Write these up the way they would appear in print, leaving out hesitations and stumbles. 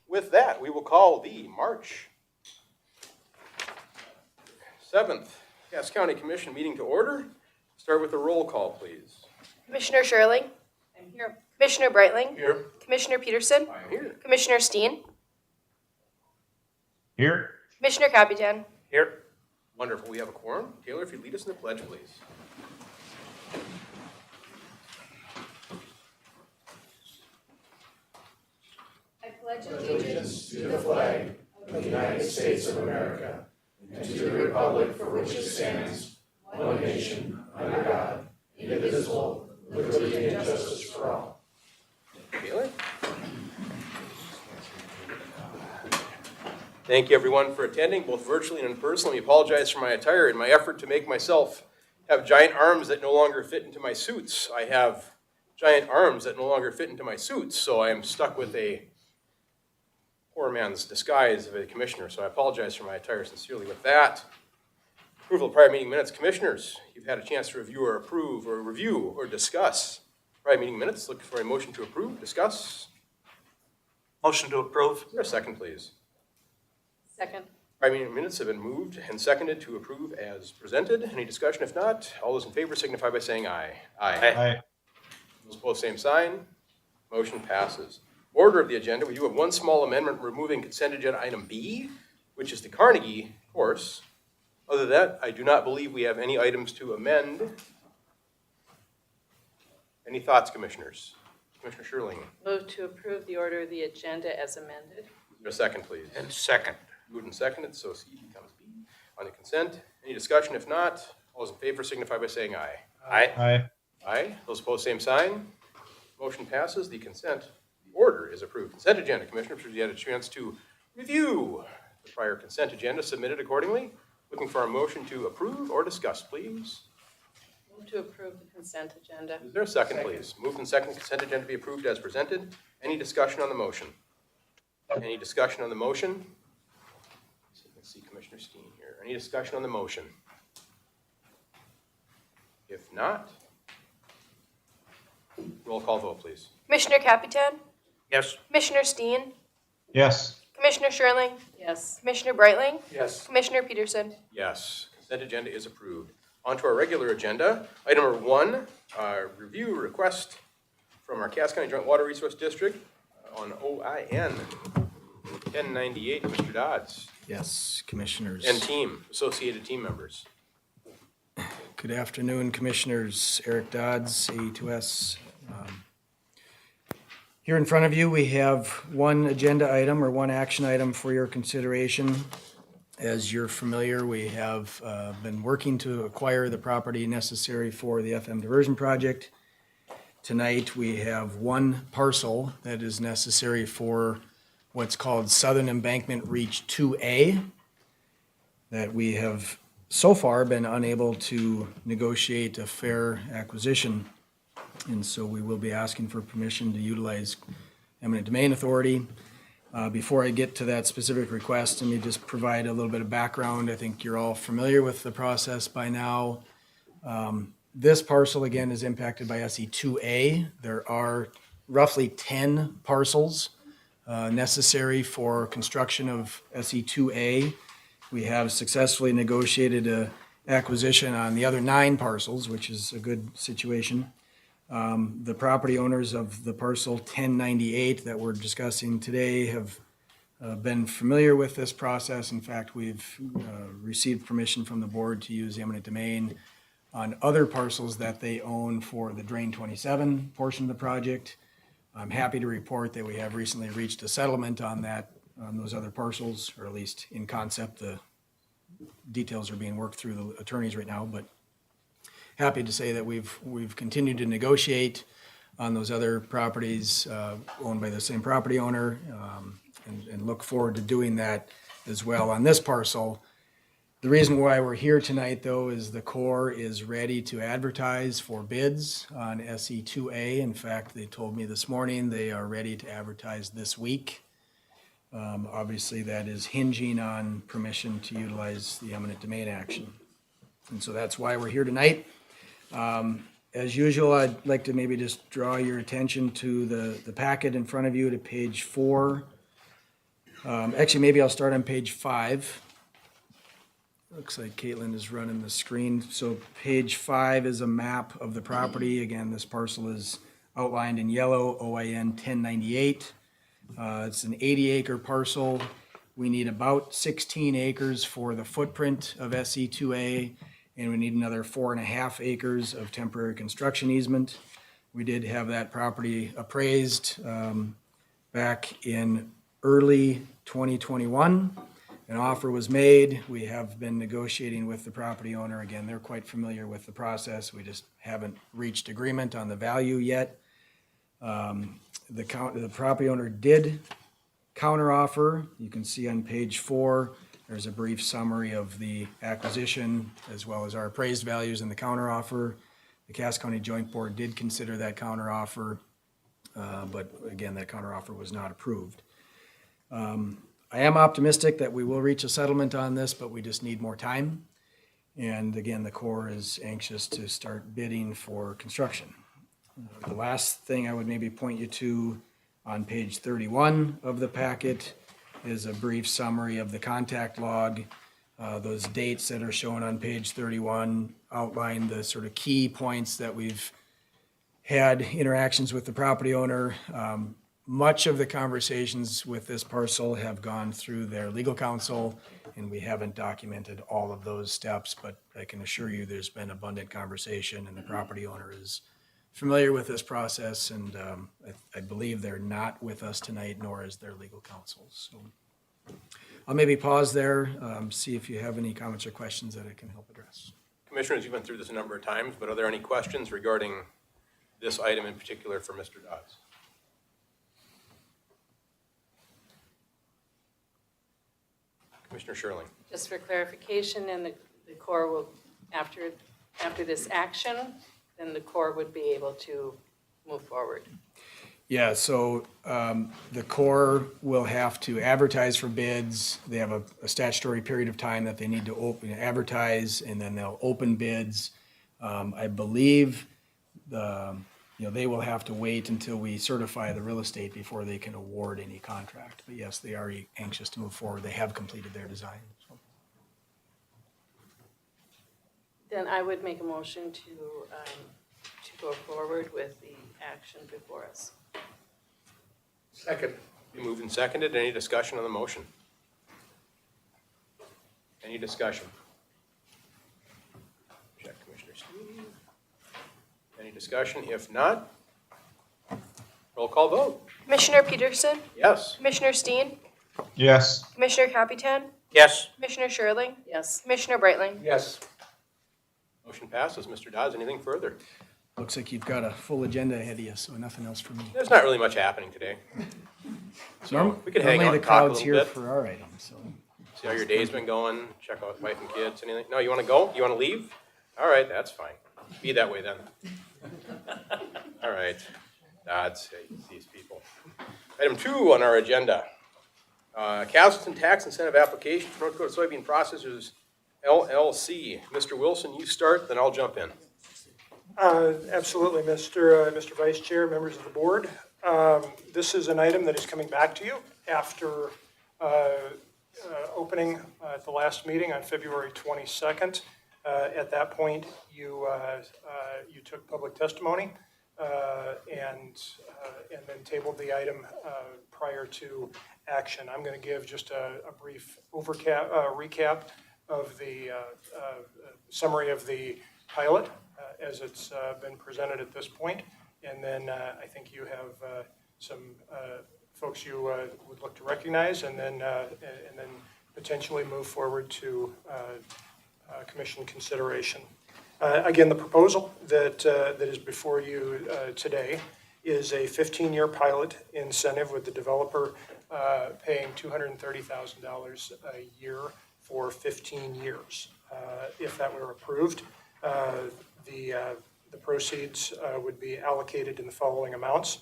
With that, we will call the March 7th Cass County Commission meeting to order. Start with a roll call, please. Commissioner Shirley. I'm here. Commissioner Breitling. Here. Commissioner Peterson. I'm here. Commissioner Steen. Here. Commissioner Capitan. Here. Wonderful. We have a quorum. Taylor, if you'd lead us in the pledge, please. I pledge allegiance to the flag of the United States of America and to the republic for which it stands, one nation, under God, indivisible, with liberty and justice for all. Taylor? Thank you, everyone, for attending, both virtually and in person. Let me apologize for my attire. In my effort to make myself have giant arms that no longer fit into my suits, I have giant arms that no longer fit into my suits, so I am stuck with a poor man's disguise of a commissioner, so I apologize for my attire sincerely. With that, approval of prior meeting minutes. Commissioners, you've had a chance to review or approve or review or discuss prior meeting minutes. Look for a motion to approve, discuss. Motion to approve. Is there a second, please? Second. Prior meeting minutes have been moved and seconded to approve as presented. Any discussion? If not, all those in favor signify by saying aye. Aye. Those opposed, same sign. Motion passes. Order of the agenda, we do have one small amendment removing consent agenda item B, which is the Carnegie course. Other than that, I do not believe we have any items to amend. Any thoughts, commissioners? Commissioner Sherling, Move to approve the order of the agenda as amended. is there a second, please? And second. Moved and seconded, so C becomes B. On the consent, any discussion? If not, all those in favor signify by saying aye. Aye. Aye. Those opposed, same sign. Motion passes. The consent order is approved. Consent agenda, commissioners, you had a chance to review the prior consent agenda submitted accordingly. Looking for a motion to approve or discuss, please. Move to approve the consent agenda. Is there a second, please? Moved and second, consent agenda be approved as presented. Any discussion on the motion? Any discussion on the motion? Let's see Commissioner Steen here. Any discussion on the motion? If not, roll call vote, please. Commissioner Capitan. Yes. Commissioner Steen. Yes. Commissioner Shirley. Yes. Commissioner Breitling. Yes. Commissioner Peterson. Yes, consent agenda is approved. On to our regular agenda. Item number 1, review request from our Cass County Joint Water Resource District on OIN 1098. Mr. Dodds Yes, Commissioners. and team, associated team members. Good afternoon, Commissioners. Eric Dodds, AE2S. Here in front of you, we have one agenda item or one action item for your consideration. As you're familiar, we have been working to acquire the property necessary for the FM diversion project. Tonight, we have one parcel that is necessary for what's called Southern Embankment Reach 2A that we have so far been unable to negotiate a fair acquisition. And so we will be asking for permission to utilize eminent domain authority. Before I get to that specific request, let me just provide a little bit of background. I think you're all familiar with the process by now. This parcel, again, is impacted by SE2A. There are roughly 10 parcels necessary for construction of SE2A. We have successfully negotiated an acquisition on the other 9 parcels, which is a good situation. The property owners of the parcel 1098 that we're discussing today have been familiar with this process. In fact, we've received permission from the board to use eminent domain on other parcels that they own for the Drain 27 portion of the project. I'm happy to report that we have recently reached a settlement on that, on those other parcels, or at least in concept. The details are being worked through the attorneys right now, but happy to say that we've continued to negotiate on those other properties owned by the same property owner, and look forward to doing that as well on this parcel. The reason why we're here tonight, though, is the Corps is ready to advertise for bids on SE2A. In fact, they told me this morning they are ready to advertise this week. Obviously, that is hinging on permission to utilize the eminent domain action. And so that's why we're here tonight. As usual, I'd like to maybe just draw your attention to the packet in front of you to page 4. Actually, maybe I'll start on page 5. Looks like Caitlin is running the screen. So page 5 is a map of the property. Again, this parcel is outlined in yellow, OIN 1098. It's an 80-acre parcel. We need about 16 acres for the footprint of SE2A, and we need another 4.5 acres of temporary construction easement. We did have that property appraised back in early 2021. An offer was made. We have been negotiating with the property owner. Again, they're quite familiar with the process. We just haven't reached agreement on the value yet. The property owner did counteroffer. You can see on page 4, there's a brief summary of the acquisition as well as our appraised values in the counteroffer. The Cass County Joint Board did consider that counteroffer, but again, that counteroffer was not approved. I am optimistic that we will reach a settlement on this, but we just need more time. And again, the Corps is anxious to start bidding for construction. The last thing I would maybe point you to on page 31 of the packet is a brief summary of the contact log. Those dates that are shown on page 31 outline the sort of key points that we've had interactions with the property owner. Much of the conversations with this parcel have gone through their legal counsel, and we haven't documented all of those steps, but I can assure you there's been abundant conversation, and the property owner is familiar with this process, and I believe they're not with us tonight, nor is their legal counsel. So I'll maybe pause there, see if you have any comments or questions that I can help address. Commissioners, you've been through this a number of times, but are there any questions regarding this item in particular for Mr. Dodds? Commissioner Sherling. Just for clarification, and the Corps will, after this action, then the Corps would be able to move forward. Yeah, so the Corps will have to advertise for bids. They have a statutory period of time that they need to advertise, and then they'll open bids. I believe they will have to wait until we certify the real estate before they can award any contract. But yes, they are anxious to move forward. They have completed their design. So. Then I would make a motion to go forward with the action before us. Second. Been moved and seconded. Any discussion on the motion? Any discussion? Check Commissioner Steve. Any discussion? If not, roll call vote. Commissioner Peterson? Yes. Commissioner Steen? Yes. Commissioner Capitan? Yes. Commissioner Sherling? Yes. Commissioner Breitling? Yes. Motion passes. Mr. Dodds, anything further? Looks like you've got a full agenda ahead of you, so nothing else for me. There's not really much happening today. So we could hang out Normally and the talk a crowd's little here bit. for our items, so. See how your day's been going, check out wife and kids, anything? No, you want to go? You want to leave? All right, that's fine. Be that way then. All right. Dodds, these people. Item 2 on our agenda. Casselton Tax Incentive Application for North Dakota Soybean Processors LLC. Mr. Wilson, you start, then I'll jump in. Absolutely, Mr. Vice Chair, members of the board. This is an item that is coming back to you after opening at the last meeting on February 22nd. At that point, you took public testimony and then tabled the item prior to action. I'm going to give just a brief recap of the summary of the pilot as it's been presented at this point. And then I think you have some folks you would look to recognize, and then potentially move forward to commission consideration. Again, the proposal that is before you today is a 15-year pilot incentive with the developer paying $230,000 a year for 15 years. If that were approved, the proceeds would be allocated in the following amounts: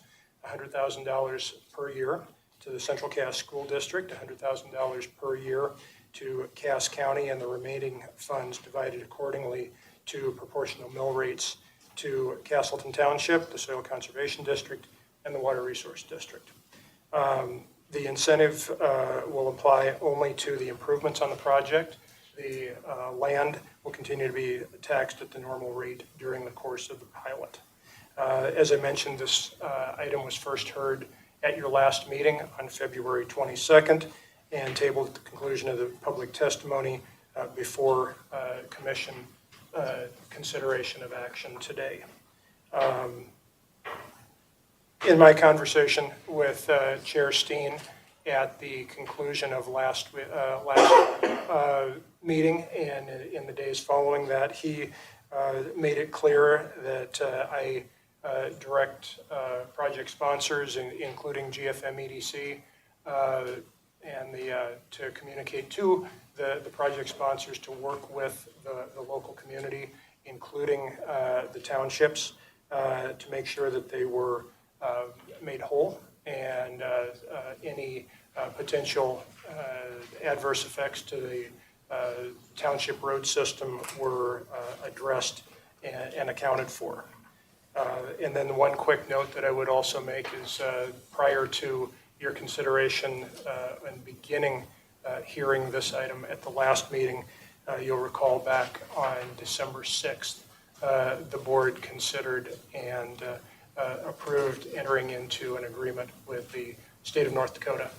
$100,000 per year to the Central Cass School District, $100,000 per year to Cass County, and the remaining funds divided accordingly to proportional mill rates to Casselton Township, the Soil Conservation District, and the Water Resource District. The incentive will apply only to the improvements on the project. The land will continue to be taxed at the normal rate during the course of the pilot. As I mentioned, this item was first heard at your last meeting on February 22nd and tabled at the conclusion of the public testimony before commission consideration of action today. In my conversation with Chair Steen at the conclusion of last meeting and in the days following that, he made it clear that I direct project sponsors, including GFM EDC, and to communicate to the project sponsors to work with the local community, including the townships, to make sure that they were made whole and any potential adverse effects to the township road system were addressed and accounted for. And then one quick note that I would also make is prior to your consideration and beginning hearing this item at the last meeting, you'll recall back on December 6th, the board considered and approved entering into an agreement with the state of North Dakota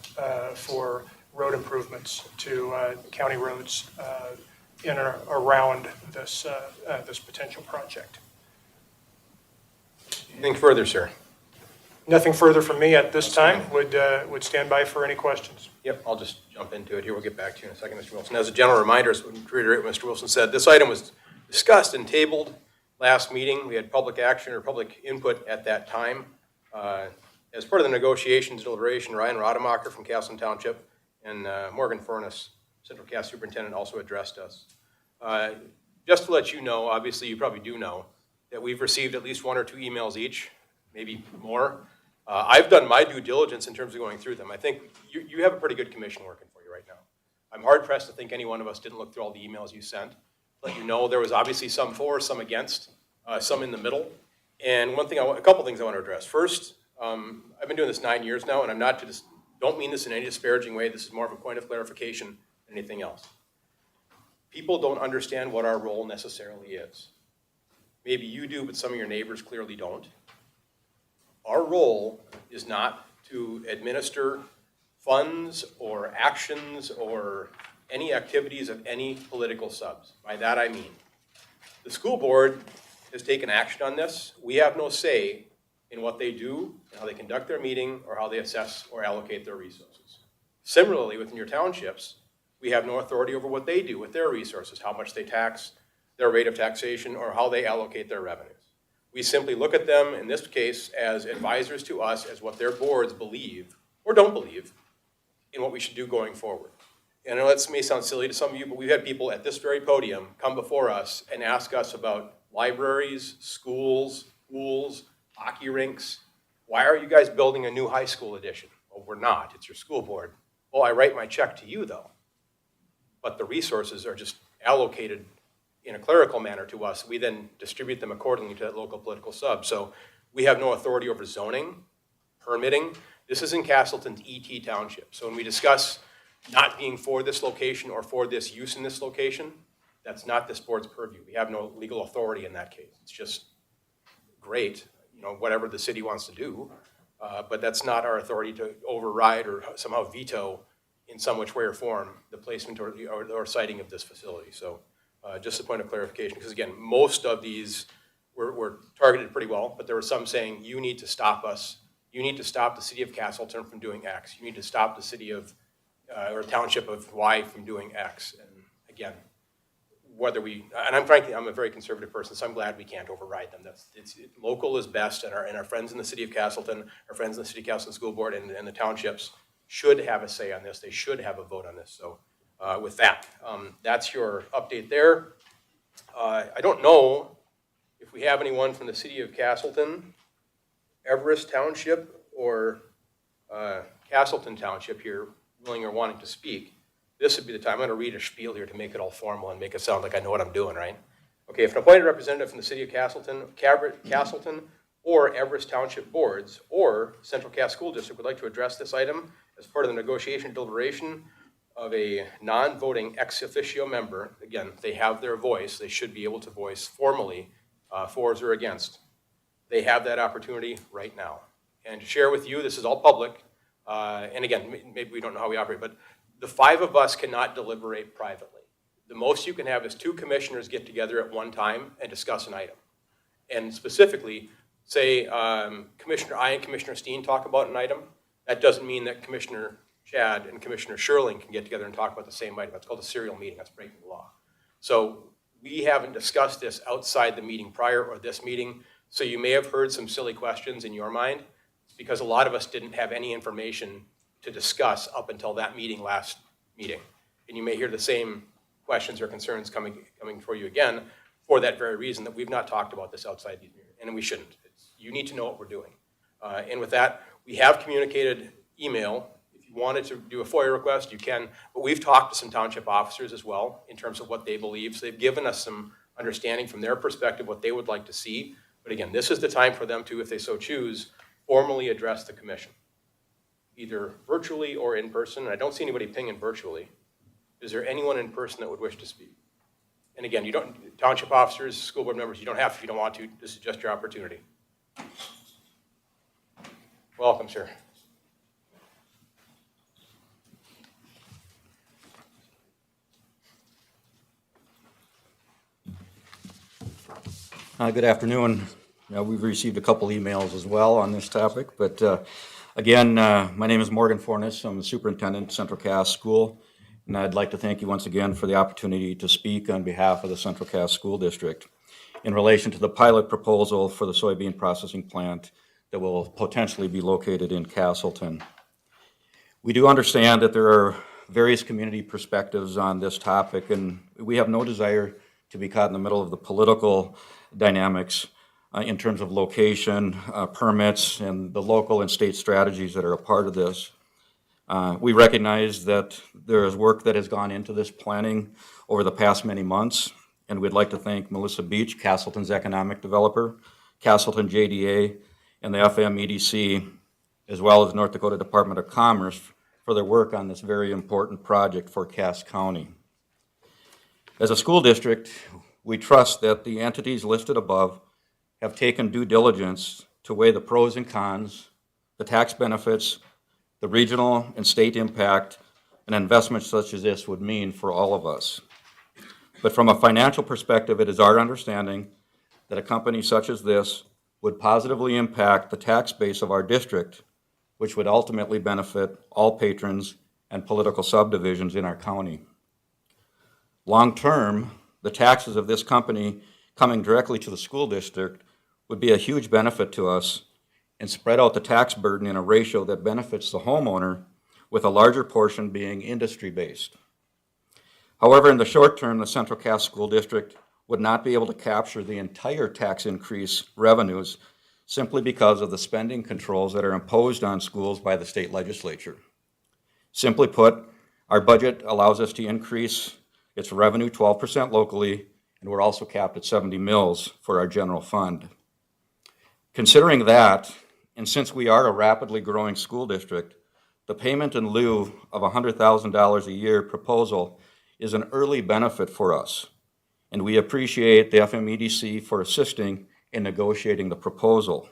for road improvements to county roads in or around this potential project. Anything further, sir? Nothing further from me at this time. Would stand by for any questions. Yep, I'll just jump into it here. We'll get back to you in a second, Mr. Wilson. As a general reminder, to reiterate what Mr. Wilson said, this item was discussed and tabled last meeting. We had public action or public input at that time. As part of the negotiations deliberation, Ryan Rademacher from Casselton Township and Morgan Furness, Central Cass Superintendent, also addressed us. Just to let you know, obviously you probably do know, that we've received at least 1 or 2 emails each, maybe more. I've done my due diligence in terms of going through them. I think you have a pretty good commission working for you right now. I'm hard pressed to think any one of us didn't look through all the emails you sent. Let you know there was obviously some for, some against, some in the middle. And a couple things I want to address. First, I've been doing this 9 years now, and I'm not don't mean this in any disparaging way. This is more of a point of clarification than anything else. People don't understand what our role necessarily is. Maybe you do, but some of your neighbors clearly don't. Our role is not to administer funds or actions or any activities of any political subs. By that I mean, the school board has taken action on this. We have no say in what they do, and how they conduct their meeting, or how they assess or allocate their resources. Similarly, within your townships, we have no authority over what they do with their resources, how much they tax, their rate of taxation, or how they allocate their revenues. We simply look at them, in this case, as advisors to us as what their boards believe, or don't believe, in what we should do going forward. And I know that may sound silly to some of you, but we've had people at this very podium come before us and ask us about libraries, schools, pools, hockey rinks. Why are you guys building a new high school addition? Well, we're not. It's your school board. Well, I write my check to you, though. But the resources are just allocated in a clerical manner to us. We then distribute them accordingly to that local political sub. So we have no authority over zoning, permitting. This is in Casselton's ET Township. So when we discuss not being for this location or for this use in this location, that's not this board's purview. We have no legal authority in that case. It's just great, whatever the city wants to do, but that's not our authority to override or somehow veto in some which way or form the placement or siting of this facility. So just a point of clarification, because again, most of these were targeted pretty well, but there were some saying, you need to stop us. You need to stop the city of Casselton from doing X. You need to stop the city of, or township of Y from doing X. And again, I'm a very conservative person, so I'm glad we can't override them. Local is best, and our friends in the city of Casselton, our friends in the city of Casselton School Board and the townships should have a say on this. They should have a vote on this. So with that, that's your update there. I don't know if we have anyone from the city of Casselton, Everest Township, or Casselton Township here willing or wanting to speak. This would be the time. I'm going to read a spiel here to make it all formal and make it sound like I know what I'm doing, right? Okay. Okay, if an appointed representative from the city of Casselton or Everest Township Boards or Central Cass School District would like to address this item as part of the negotiation deliberation of a non-voting ex officio member, again, they have their voice, they should be able to voice formally fors or against. They have that opportunity right now. And to share with you, this is all public, and again, maybe we don't know how we operate, but the 5 of us cannot deliberate privately. The most you can have is 2 commissioners get together at one time and discuss an item. And specifically, say Commissioner I and Commissioner Steen talk about an item, that doesn't mean that Commissioner Chad and Commissioner Sherling can get together and talk about the same item. That's called a serial meeting. That's breaking the law. So we haven't discussed this outside the meeting prior or this meeting, so you may have heard some silly questions in your mind. It's because a lot of us didn't have any information to discuss up until that meeting last meeting. And you may hear the same questions or concerns coming for you again for that very reason, that we've not talked about this outside these meetings, and we shouldn't. You need to know what we're doing. And with that, we have communicated email. If you wanted to do a FOIA request, you can, but we've talked to some township officers as well in terms of what they believe. So they've given us some understanding from their perspective what they would like to see. But again, this is the time for them to, if they so choose, formally address the commission, either virtually or in person. And I don't see anybody pinging virtually. Is there anyone in person that would wish to speak? And again, you don't, township officers, school board members, you don't have to if you don't want to. This is just your opportunity. Welcome, sir. Good afternoon. We've received a couple emails as well on this topic, but again, my name is Morgan Fornes. I'm the superintendent at Central Cass School, and I'd like to thank you once again for the opportunity to speak on behalf of the Central Cass School District in relation to the pilot proposal for the soybean processing plant that will potentially be located in Casselton. We do understand that there are various community perspectives on this topic, and we have no desire to be caught in the middle of the political dynamics in terms of location, permits, and the local and state strategies that are a part of this. We recognize that there is work that has gone into this planning over the past many months, and we'd like to thank Melissa Beach, Casselton's economic developer, Casselton JDA, and the FM EDC, as well as North Dakota Department of Commerce for their work on this very important project for Cass County. As a school district, we trust that the entities listed above have taken due diligence to weigh the pros and cons, the tax benefits, the regional and state impact an investment such as this would mean for all of us. But from a financial perspective, it is our understanding that a company such as this would positively impact the tax base of our district, which would ultimately benefit all patrons and political subdivisions in our county. Long term, the taxes of this company coming directly to the school district would be a huge benefit to us and spread out the tax burden in a ratio that benefits the homeowner, with a larger portion being industry-based. However, in the short term, the Central Cass School District would not be able to capture the entire tax increase revenues simply because of the spending controls that are imposed on schools by the state legislature. Simply put, our budget allows us to increase its revenue 12% locally, and we're also capped at 70 mills for our general fund. Considering that, and since we are a rapidly growing school district, the payment in lieu of $100,000 a year proposal is an early benefit for us, and we appreciate the FMEDC for assisting in negotiating the proposal.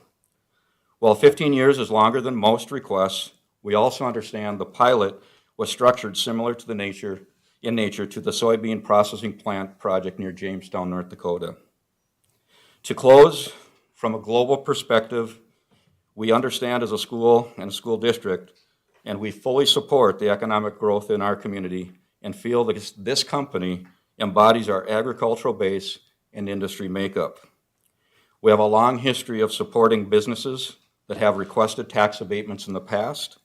While 15 years is longer than most requests, we also understand the pilot was structured similar to in nature to the soybean processing plant project near Jamestown, North Dakota. To close, from a global perspective, we understand as a school and a school district, and we fully support the economic growth in our community and feel that this company embodies our agricultural base and industry makeup. We have a long history of supporting businesses that have requested tax abatements in the past,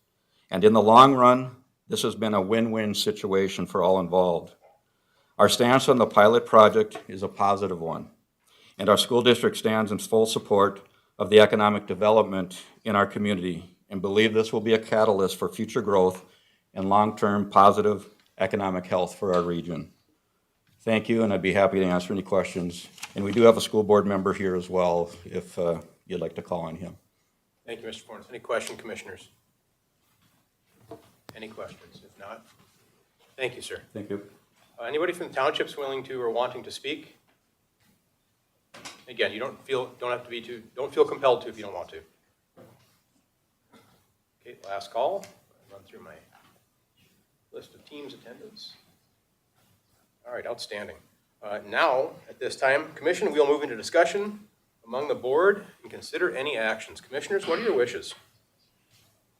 and in the long run, this has been a win-win situation for all involved. Our stance on the pilot project is a positive one, and our school district stands in full support of the economic development in our community and believe this will be a catalyst for future growth and long-term positive economic health for our region. thank you, and I'd be happy to answer any questions. And we do have a school board member here as well, if you'd like to call on him. Thank you, Mr. Fornes. Any question, commissioners? Any questions? If not, thank you, sir. Thank you. Anybody from the townships willing to or wanting to speak? Again, you don't feel compelled to if you don't want to. Okay, last call. I'll run through my list of teams' attendance. All right, outstanding. Now, at this time, Commission, we'll move into discussion among the board and consider any actions. Commissioners, what are your wishes?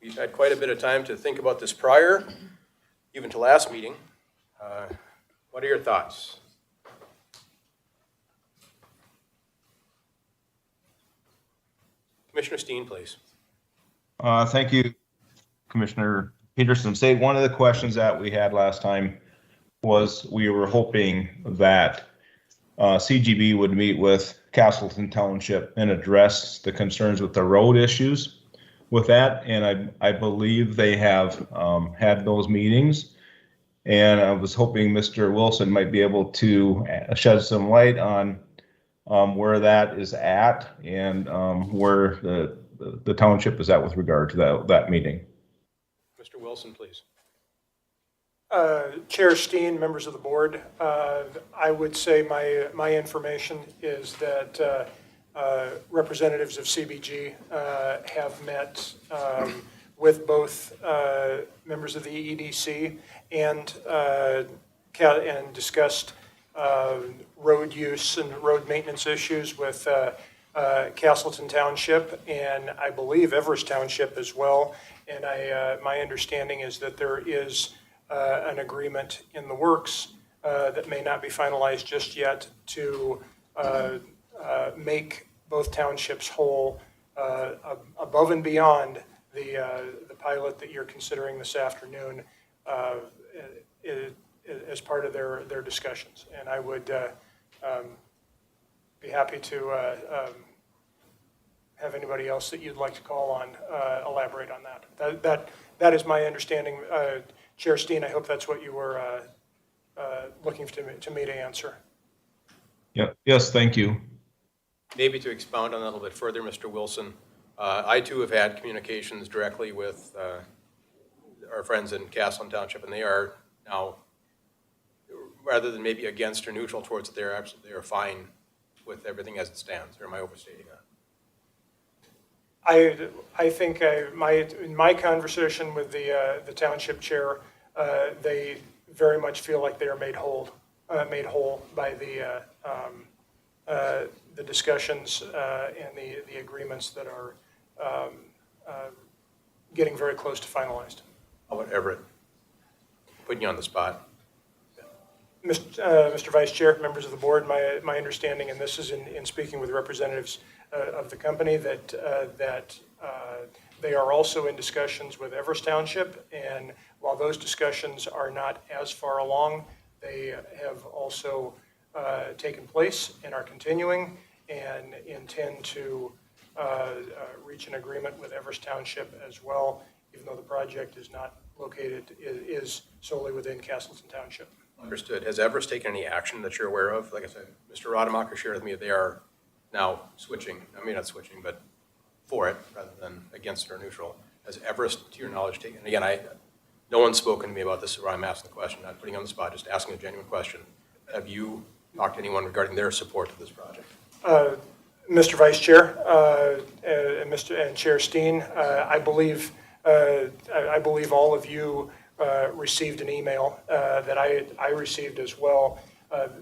We've had quite a bit of time to think about this prior, even to last meeting. What are your thoughts? Commissioner Steen, please. Thank you, Commissioner Peterson. Say, one of the questions that we had last time was we were hoping that CGB would meet with Casselton Township and address the concerns with the road issues with that. And I believe they have had those meetings. And I was hoping Mr. Wilson might be able to shed some light on where that is at and where the township is at with regard to that meeting. Mr. Wilson, please. Chair Steen, members of the board, I would say my information is that representatives of CBG have met with both members of the EDC and discussed road use and road maintenance issues with Casselton Township and I believe Everest Township as well. And my understanding is that there is an agreement in the works that may not be finalized just yet to make both townships whole above and beyond the pilot that you're considering this afternoon as part of their discussions. And I would be happy to have anybody else that you'd like to call on elaborate on that. That is my understanding. Chair Steen, I hope that's what you were looking to me to answer. Yeah. Yes, thank you. Maybe to expound on that a little bit further, Mr. Wilson, I too have had communications directly with our friends in Casselton Township, and they are now, rather than maybe against or neutral towards it, they are fine with everything as it stands. Or am I overstating that? I think in my conversation with the township chair, they very much feel like they are made whole by the discussions and the agreements that are getting very close to finalized. How about Everett? Putting you on the spot. Mr. Vice Chair, members of the board, my understanding, and this is in speaking with representatives of the company, that they are also in discussions with Everest Township, and while those discussions are not as far along, they have also taken place and are continuing and intend to reach an agreement with Everest Township as well, even though the project is not located, is solely within Casselton Township. Understood. Has Everest taken any action that you're aware of? Like I said, Mr. Rademacher shared with me that they are now switching, I mean not switching, but for it rather than against it or neutral. Has Everest, to your knowledge, taken, again, no one's spoken to me about this, so I'm asking the question, not putting you on the spot, just asking a genuine question. Have you talked to anyone regarding their support of this project? Mr. Vice Chair and Chair Steen, I believe all of you received an email that I received as well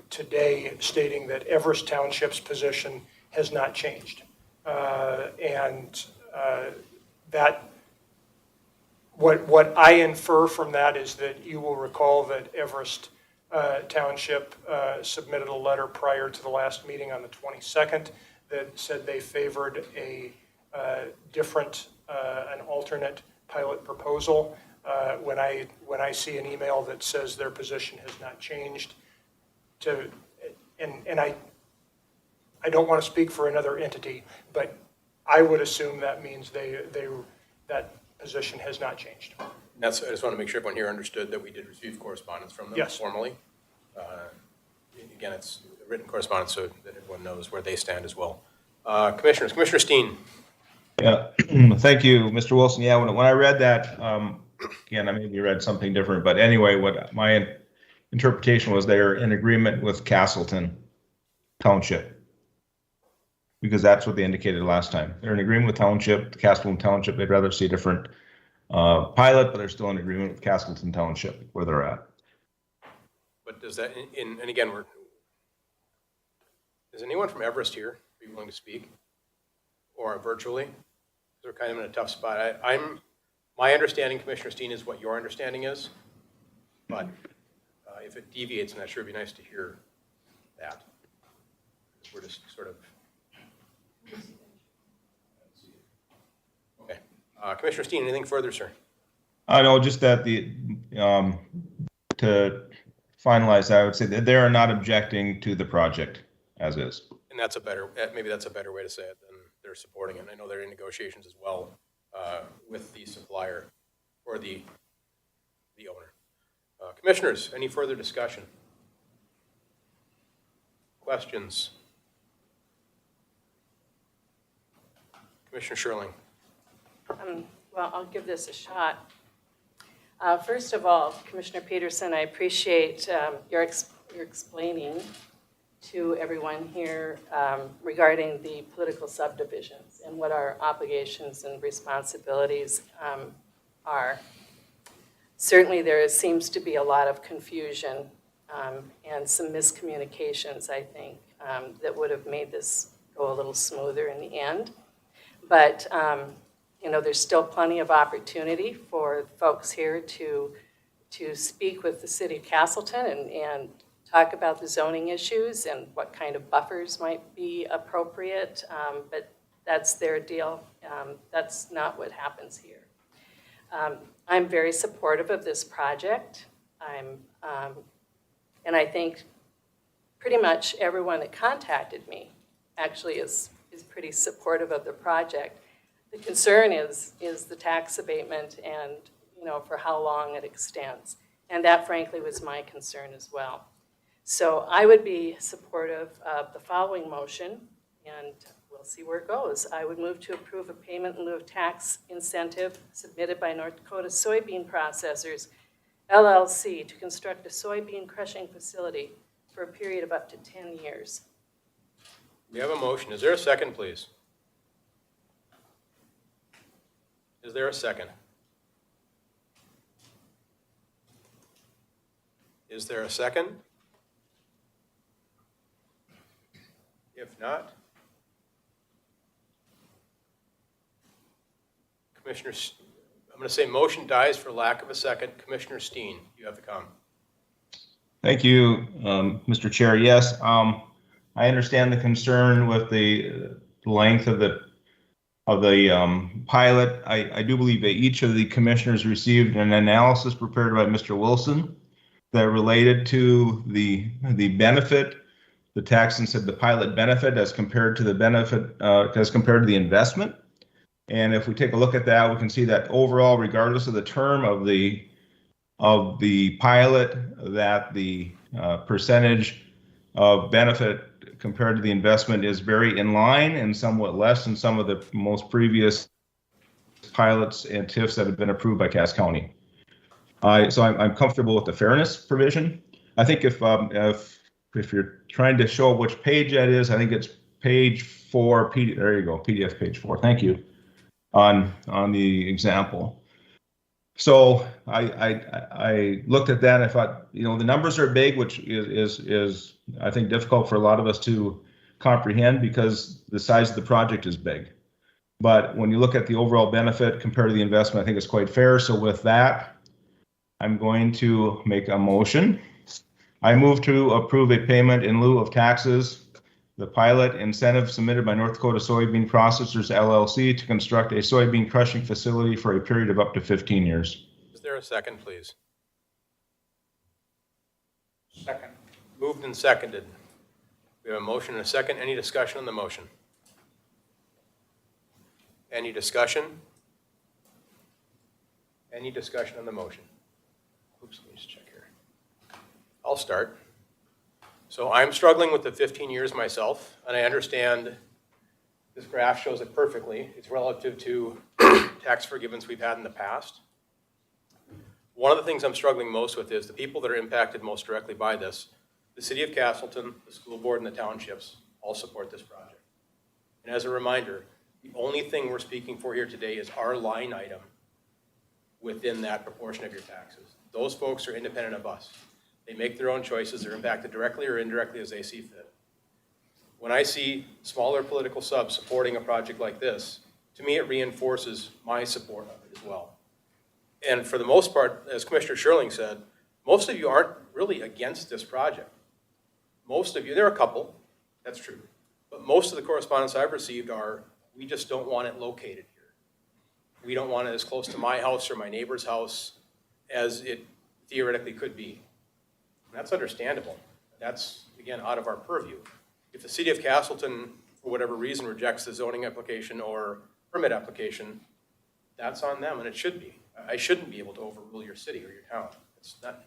today stating that Everest Township's position has not changed. And that what I infer from that is that you will recall that Everest Township submitted a letter prior to the last meeting on the 22nd that said they favored a different, an alternate pilot proposal. When I see an email that says their position has not changed, and I don't want to speak for another entity, but I would assume that means that position has not changed. I just want to make sure everyone here understood that we did receive correspondence from them Yes. formally. again, it's written correspondence so that everyone knows where they stand as well. Commissioners, Commissioner Steen. Yeah, thank you, Mr. Wilson. Yeah, when I read that, again, I maybe read something different, but anyway, what my interpretation was, they're in agreement with Casselton Township, because that's what they indicated last time. They're in agreement with Casselton Township. They'd rather see a different pilot, but they're still in agreement with Casselton Township where they're at. But does that, and again, is anyone from Everest here be willing to speak, or virtually? They're kind of in a tough spot. My understanding, Commissioner Steen, is what your understanding is, but if it deviates, I'm not sure, it'd be nice to hear that. We're just sort of. Okay. Commissioner Steen, anything further, sir? I know just that to finalize, I would say that they are not objecting to the project as is. And maybe that's a better way to say it than they're supporting it. I know they're in negotiations as well with the supplier or the owner. Commissioners, any further discussion? Questions? Commissioner Sherling. Well, I'll give this a shot. First of all, Commissioner Peterson, I appreciate your explaining to everyone here regarding the political subdivisions and what our obligations and responsibilities are. Certainly there seems to be a lot of confusion and some miscommunications, I think, that would have made this go a little smoother in the end. But there's still plenty of opportunity for folks here to speak with the city of Casselton and talk about the zoning issues and what kind of buffers might be appropriate, but that's their deal. That's not what happens here. I'm very supportive of this project. And I think pretty much everyone that contacted me actually is pretty supportive of the project. The concern is the tax abatement and, for how long it extends. And that, frankly, was my concern as well. So I would be supportive of the following motion, and we'll see where it goes. I would move to approve a payment in lieu of tax incentive submitted by North Dakota Soybean Processors, LLC, to construct a soybean crushing facility for a period of up to 10 years. We have a motion. Is there a second, please? Is there a second? Is there a second? If not, Commissioner, I'm going to say motion dies for lack of a second. Commissioner Steen, you have the comment. Thank you, Mr. Chair. Yes, I understand the concern with the length of the pilot. I do believe that each of the commissioners received an analysis prepared by Mr. Wilson that related to the benefit, the tax incentive, the pilot benefit as compared to the benefit, as compared to the investment. And if we take a look at that, we can see that overall, regardless of the term of the pilot, that the percentage of benefit compared to the investment is very in line and somewhat less than some of the most previous pilots and TIFs that have been approved by Cass County. So I'm comfortable with the fairness provision. I think if you're trying to show which page that is, I think it's page 4. There you go, PDF page 4. Thank you. On the example. So I looked at that and I thought, the numbers are big, which is I think difficult for a lot of us to comprehend because the size of the project is big. But when you look at the overall benefit compared to the investment, I think it's quite fair. So with that, I'm going to make a motion. I move to approve a payment in lieu of taxes, the pilot incentive submitted by North Dakota Soybean Processors, LLC, to construct a soybean crushing facility for a period of up to 15 years. Is there a second, please? Second. Moved and seconded. We have a motion and a second. Any discussion on the motion? Any discussion? Any discussion on the motion? Oops, let me just check here. I'll start. So I'm struggling with the 15 years myself, and I understand this graph shows it perfectly. It's relative to tax forgiveness we've had in the past. One of the things I'm struggling most with is the people that are impacted most directly by this. The city of Casselton, the school board, and the townships all support this project. And as a reminder, the only thing we're speaking for here today is our line item within that proportion of your taxes. Those folks are independent of us. They make their own choices. They're impacted directly or indirectly as they see fit. When I see smaller political subs supporting a project like this, to me it reinforces my support of it as well. And for the most part, as Commissioner Sherling said, most of you aren't really against this project. Most of you, there are a couple, that's true, but most of the correspondence I've received are, we just don't want it located here. We don't want it as close to my house or my neighbor's house as it theoretically could be. And that's understandable. That's, again, out of our purview. If the city of Casselton, for whatever reason, rejects the zoning application or permit application, that's on them, and it should be. I shouldn't be able to overrule your city or your town. It's not.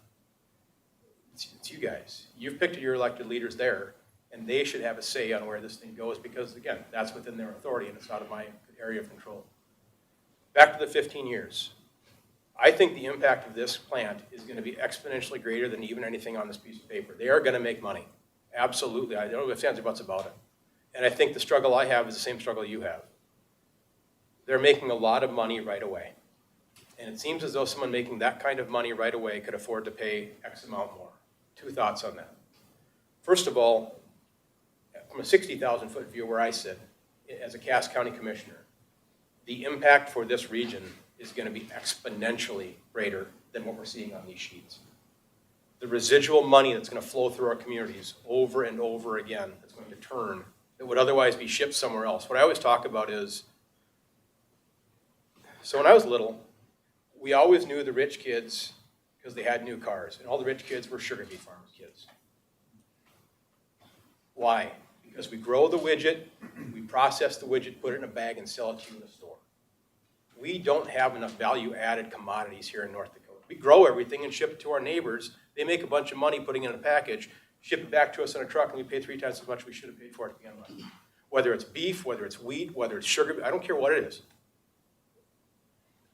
It's you guys. You've picked your elected leaders there, and they should have a say on where this thing goes because, again, that's within their authority and it's out of my area of control. Back to the 15 years. I think the impact of this plant is going to be exponentially greater than even anything on this piece of paper. They are going to make money. Absolutely. I don't have ifs, ands, or buts about it. And I think the struggle I have is the same struggle you have. They're making a lot of money right away. And it seems as though someone making that kind of money right away could afford to pay X amount more. Two thoughts on that. First of all, from a 60,000 foot view where I sit as a Cass County Commissioner, the impact for this region is going to be exponentially greater than what we're seeing on these sheets. The residual money that's going to flow through our communities over and over again, that's going to turn, that would otherwise be shipped somewhere else. What I always talk about is, so when I was little, we always knew the rich kids because they had new cars, and all the rich kids were sugar beet farmers' kids. Why? Because we grow the widget, we process the widget, put it in a bag, and sell it to you in the store. We don't have enough value-added commodities here in North Dakota. We grow everything and ship it to our neighbors. They make a bunch of money putting it in a package, ship it back to us in a truck, and we pay 3 times as much we should have paid for it to begin with. Whether it's beef, whether it's wheat, whether it's sugar, I don't care what it is.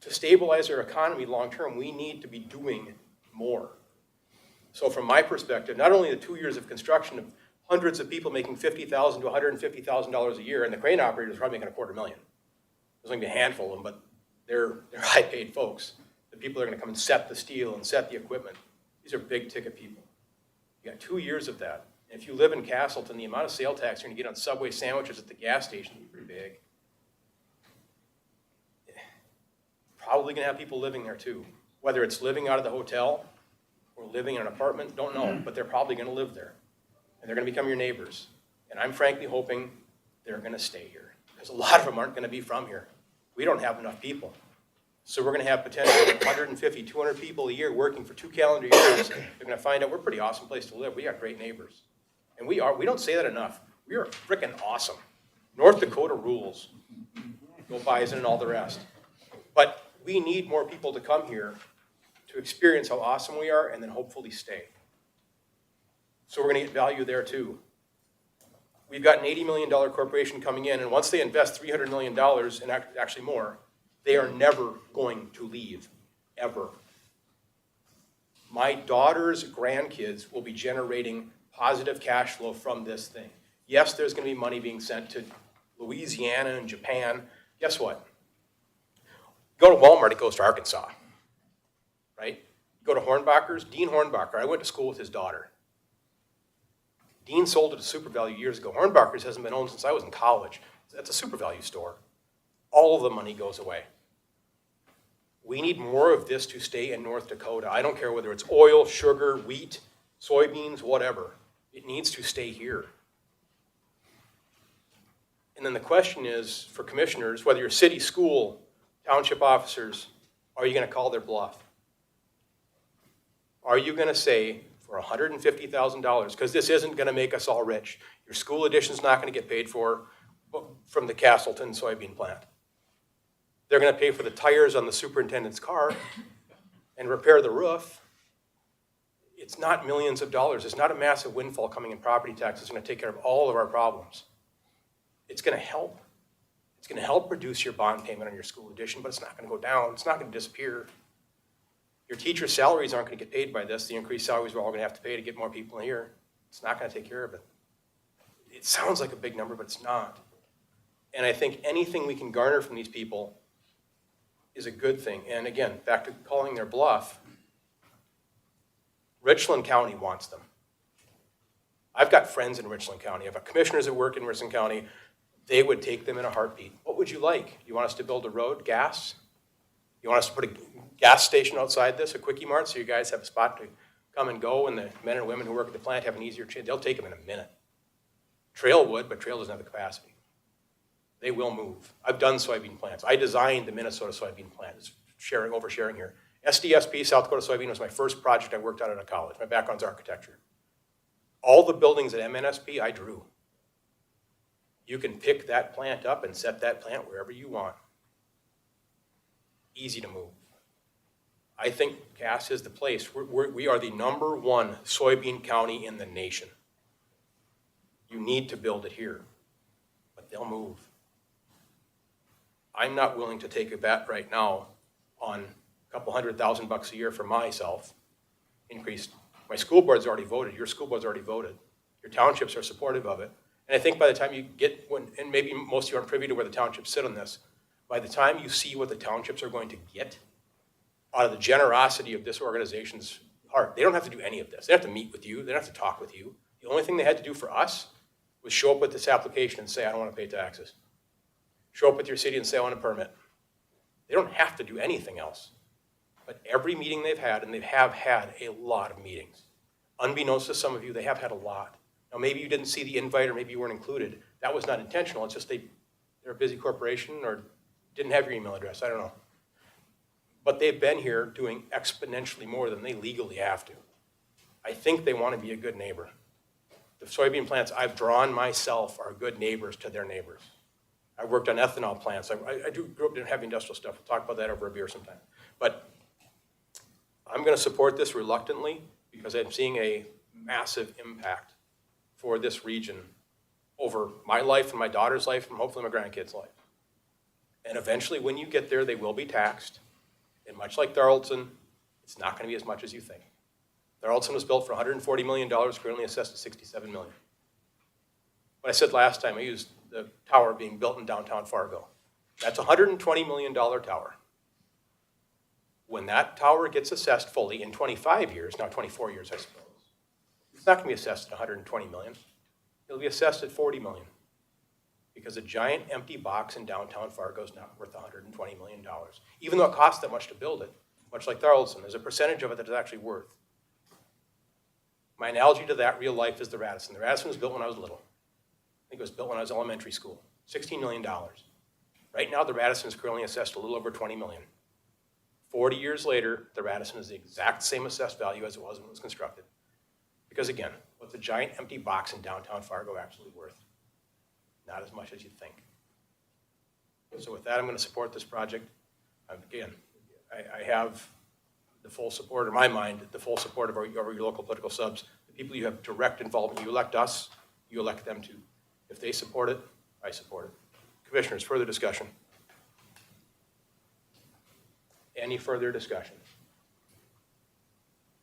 To stabilize our economy long-term, we need to be doing more. So from my perspective, not only the 2 years of construction of hundreds of people making $50,000 to $150,000 a year, and the crane operators are probably making $250,000. There's only a handful of them, but they're high-paid folks. The people that are going to come and set the steel and set the equipment. These are big-ticket people. You got 2 years of that. And if you live in Casselton, the amount of sales tax you're going to get on Subway sandwiches at the gas station is pretty big. Probably going to have people living there too. Whether it's living out of the hotel or living in an apartment, don't know, but they're probably going to live there. And they're going to become your neighbors. And I'm frankly hoping they're going to stay here because a lot of them aren't going to be from here. We don't have enough people. So we're going to have potentially 150, 200 people a year working for 2 calendar years. They're going to find out we're a pretty awesome place to live. We got great neighbors. And we don't say that enough. We are freaking awesome. North Dakota rules. Go Bison and all the rest. But we need more people to come here to experience how awesome we are and then hopefully stay. So we're going to get value there too. We've got an $80 million corporation coming in, and once they invest $300 million, and actually more, they are never going to leave, ever. My daughter's grandkids will be generating positive cash flow from this thing. Yes, there's going to be money being sent to Louisiana and Japan. Guess what? Go to Walmart, it goes to Arkansas, right? Go to Hornbacher's, Dean Hornbacher. I went to school with his daughter. Dean sold it to SuperValue years ago. Hornbacher's hasn't been owned since I was in college. That's a SuperValue store. All of the money goes away. We need more of this to stay in North Dakota. I don't care whether it's oil, sugar, wheat, soybeans, whatever. It needs to stay here. And then the question is, for commissioners, whether you're city, school, township officers, are you going to call their bluff? Are you going to say, for $150,000, because this isn't going to make us all rich, your school addition's not going to get paid for from the Casselton soybean plant. They're going to pay for the tires on the superintendent's car and repair the roof. It's not millions of dollars. It's not a massive windfall coming in property tax. It's going to take care of all of our problems. It's going to help. It's going to help reduce your bond payment on your school addition, but it's not going to go down. It's not going to disappear. Your teachers' salaries aren't going to get paid by this. The increased salaries we're all going to have to pay to get more people in here. It's not going to take care of it. It sounds like a big number, but it's not. And I think anything we can garner from these people is a good thing. And again, back to calling their bluff, Richland County wants them. I've got friends in Richland County. I've got commissioners that work in Richland County. They would take them in a heartbeat. What would you like? You want us to build a road, gas? You want us to put a gas station outside this, a Quickie Mart, so you guys have a spot to come and go, and the men and women who work at the plant have an easier chance? They'll take them in a minute. Trail would, but Trail doesn't have the capacity. They will move. I've done soybean plants. I designed the Minnesota soybean plant. It's oversharing here. SDSP, South Dakota Soybean, was my first project I worked on at a college. My background's architecture. All the buildings at MNSP, I drew. You can pick that plant up and set that plant wherever you want. Easy to move. I think Cass is the place. We are the #1 soybean county in the nation. You need to build it here, but they'll move. I'm not willing to take a bet right now on a couple $100,000 a year for myself. Increased. My school board's already voted. Your school board's already voted. Your townships are supportive of it. And I think by the time you get, and maybe most of you aren't privy to where the townships sit on this, by the time you see what the townships are going to get out of the generosity of this organization's heart, they don't have to do any of this. They don't have to meet with you. They don't have to talk with you. The only thing they had to do for us was show up with this application and say, I don't want to pay taxes. Show up with your city and say, I want a permit. They don't have to do anything else. But every meeting they've had, and they have had a lot of meetings, unbeknownst to some of you, they have had a lot. Now, maybe you didn't see the invite or maybe you weren't included. That was not intentional. It's just they're a busy corporation or didn't have your email address. I don't know. But they've been here doing exponentially more than they legally have to. I think they want to be a good neighbor. The soybean plants I've drawn myself are good neighbors to their neighbors. I worked on ethanol plants. I grew up in heavy industrial stuff. We'll talk about that over a beer sometime. But I'm going to support this reluctantly because I'm seeing a massive impact for this region over my life and my daughter's life and hopefully my grandkids' life. And eventually when you get there, they will be taxed. And much like Darlton, it's not going to be as much as you think. Darlton was built for $140 million, currently assessed at $67 million. What I said last time, I used the tower being built in downtown Fargo. That's a $120 million tower. When that tower gets assessed fully in 25 years, now 24 years, I suppose, it's not going to be assessed at $120 million. It'll be assessed at $40 million because a giant empty box in downtown Fargo is not worth $120 million, even though it costs that much to build it, much like Darlton. There's a percentage of it that it's actually worth. My analogy to that real life is the Radisson. The Radisson was built when I was little. I think it was built when I was elementary school, $16 million. Right now, the Radisson is currently assessed a little over $20 million. 40 years later, the Radisson is the exact same assessed value as it was when it was constructed. Because again, what's a giant empty box in downtown Fargo absolutely worth? Not as much as you'd think. So with that, I'm going to support this project. Again, I have the full support, in my mind, the full support of your local political subs, the people you have direct involvement. You elect us, you elect them too. If they support it, I support it. Commissioners, further discussion? Any further discussion?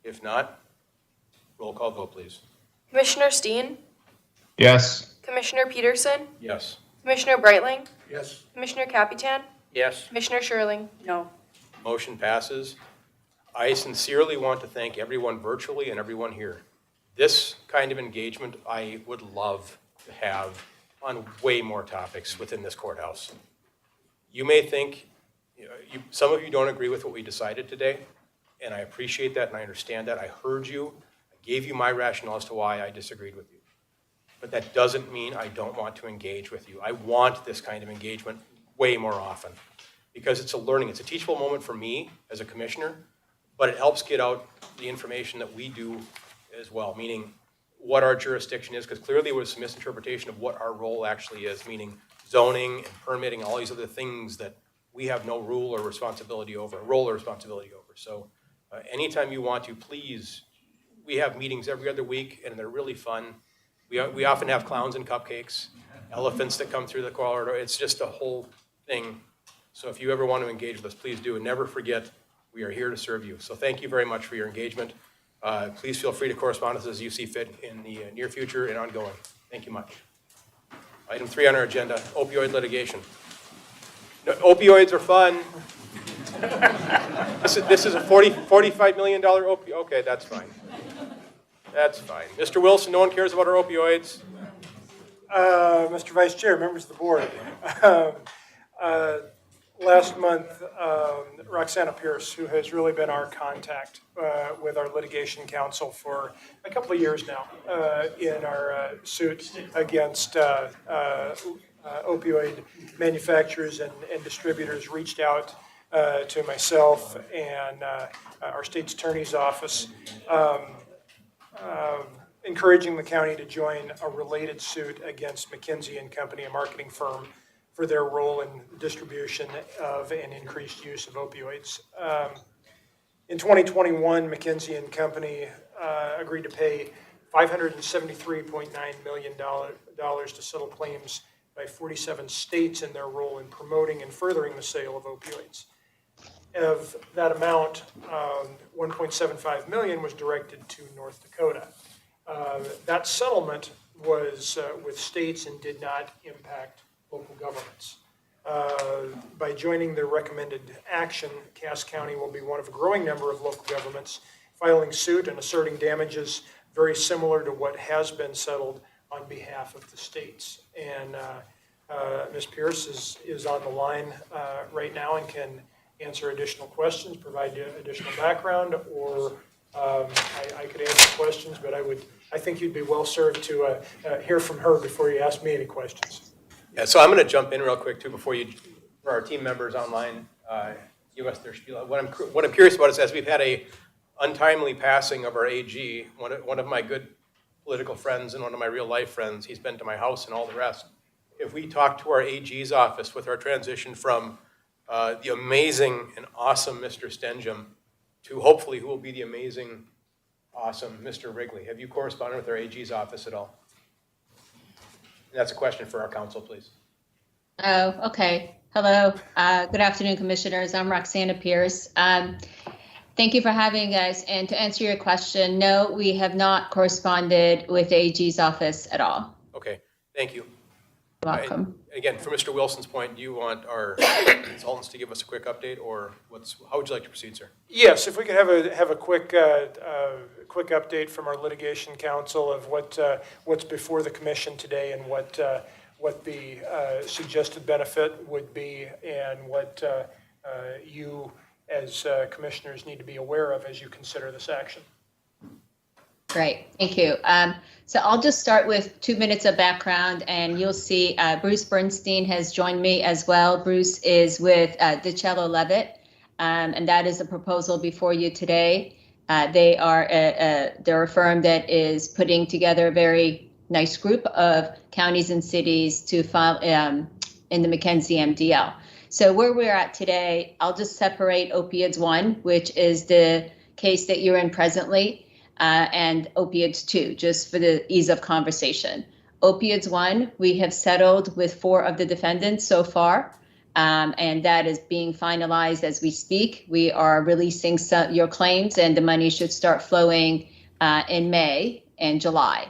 If not, roll call vote, please. Commissioner Steen? Yes. Commissioner Peterson? Yes. Commissioner Breitling? Yes. Commissioner Capitan? Yes. Commissioner Sherling? No. Motion passes. I sincerely want to thank everyone virtually and everyone here. This kind of engagement I would love to have on way more topics within this courthouse. You may think, some of you don't agree with what we decided today, and I appreciate that and I understand that. I heard you. I gave you my rationale as to why I disagreed with you. But that doesn't mean I don't want to engage with you. I want this kind of engagement way more often because it's a learning, it's a teachable moment for me as a commissioner, but it helps get out the information that we do as well, meaning what our jurisdiction is, because clearly there was some misinterpretation of what our role actually is, meaning zoning and permitting, all these other things that we have no role or responsibility over. So anytime you want to, please we have meetings every other week, and they're really fun. We often have clowns and cupcakes, elephants that come through the corridor. It's just a whole thing. So if you ever want to engage with us, please do, and never forget, we are here to serve you. So thank you very much for your engagement. Please feel free to correspond with us as you see fit in the near future and ongoing. Thank you much. Item 3 on our agenda, opioid litigation. No, opioids are fun. This is a $45 million opioid. Okay, that's fine. That's fine. Mr. Wilson, no one cares about our opioids. Mr. Vice Chair, members of the board. Last month, Roxana Pierce, who has really been our contact with our litigation counsel for a couple of years now in our suit against opioid manufacturers and distributors, reached out to myself and our state's attorney's office, encouraging the county to join a related suit against McKinsey and Company, a marketing firm, for their role in distribution of and increased use of opioids. In 2021, McKinsey and Company agreed to pay $573.9 million to settle claims by 47 states in their role in promoting and furthering the sale of opioids. Of that amount, $1.75 million was directed to North Dakota. That settlement was with states and did not impact local governments. By joining the recommended action, Cass County will be one of a growing number of local governments filing suit and asserting damages very similar to what has been settled on behalf of the states. And Ms. Pierce is on the line right now and can answer additional questions, provide you additional background, or I could answer questions, but I think you'd be well served to hear from her before you ask me any questions. Yeah, so I'm going to jump in real quick too before our team members online give us their spiel. What I'm curious about is, as we've had a untimely passing of our AG, one of my good political friends and one of my real life friends, he's been to my house and all the rest. If we talk to our AG's office with our transition from the amazing and awesome Mr. Stenjum to hopefully who will be the amazing, awesome Mr. Wrigley, have you corresponded with our AG's office at all? That's a question for our counsel, please. Oh, okay. Hello. Good afternoon, commissioners. I'm Roxana Pierce. Thank you for having us. And to answer your question, no, we have not corresponded with AG's office at all. Okay, thank you. You're welcome. Again, from Mr. Wilson's point, do you want our consultants to give us a quick update, or how would you like to proceed, sir? Yes, if we could have a quick update from our litigation counsel of what's before the commission today and what the suggested benefit would be, and what you as commissioners need to be aware of as you consider this action. Great, thank you. So I'll just start with 2 minutes of background, and you'll see Bruce Bernstein has joined me as well. Bruce is with DiCello Levitt, and that is a proposal before you today. They're a firm that is putting together a very nice group of counties and cities to file in the McKinsey MDL. So where we're at today, I'll just separate Opioids 1, which is the case that you're in presently, and Opioids 2, just for the ease of conversation. Opioids 1, we have settled with 4 of the defendants so far, and that is being finalized as we speak. We are releasing your claims, and the money should start flowing in May and July,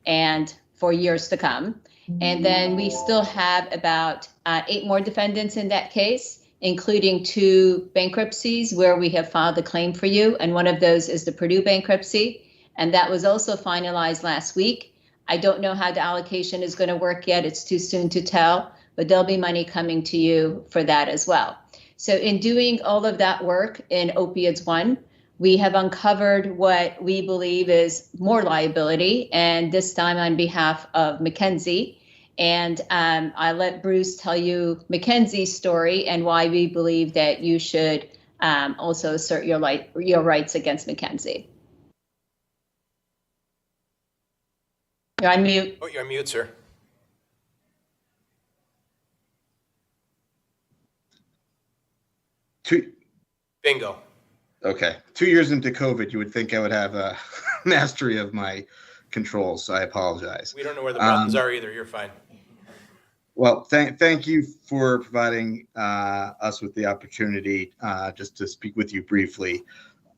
and for years to come. And then we still have about 8 more defendants in that case, including 2 bankruptcies where we have filed a claim for you. And one of those is the Purdue bankruptcy. And that was also finalized last week. I don't know how the allocation is going to work yet. It's too soon to tell, but there'll be money coming to you for that as well. So in doing all of that work in Opioids 1, we have uncovered what we believe is more liability, and this time on behalf of McKinsey. And I'll let Bruce tell you McKenzie's story and why we believe that you should also assert your rights against McKinsey. You're on mute. Oh, you're on mute, sir. Bingo. Okay. 2 years into COVID, you would think I would have a mastery of my controls, so I apologize. We don't know where the buttons are either. You're fine. Well, thank you for providing us with the opportunity just to speak with you briefly.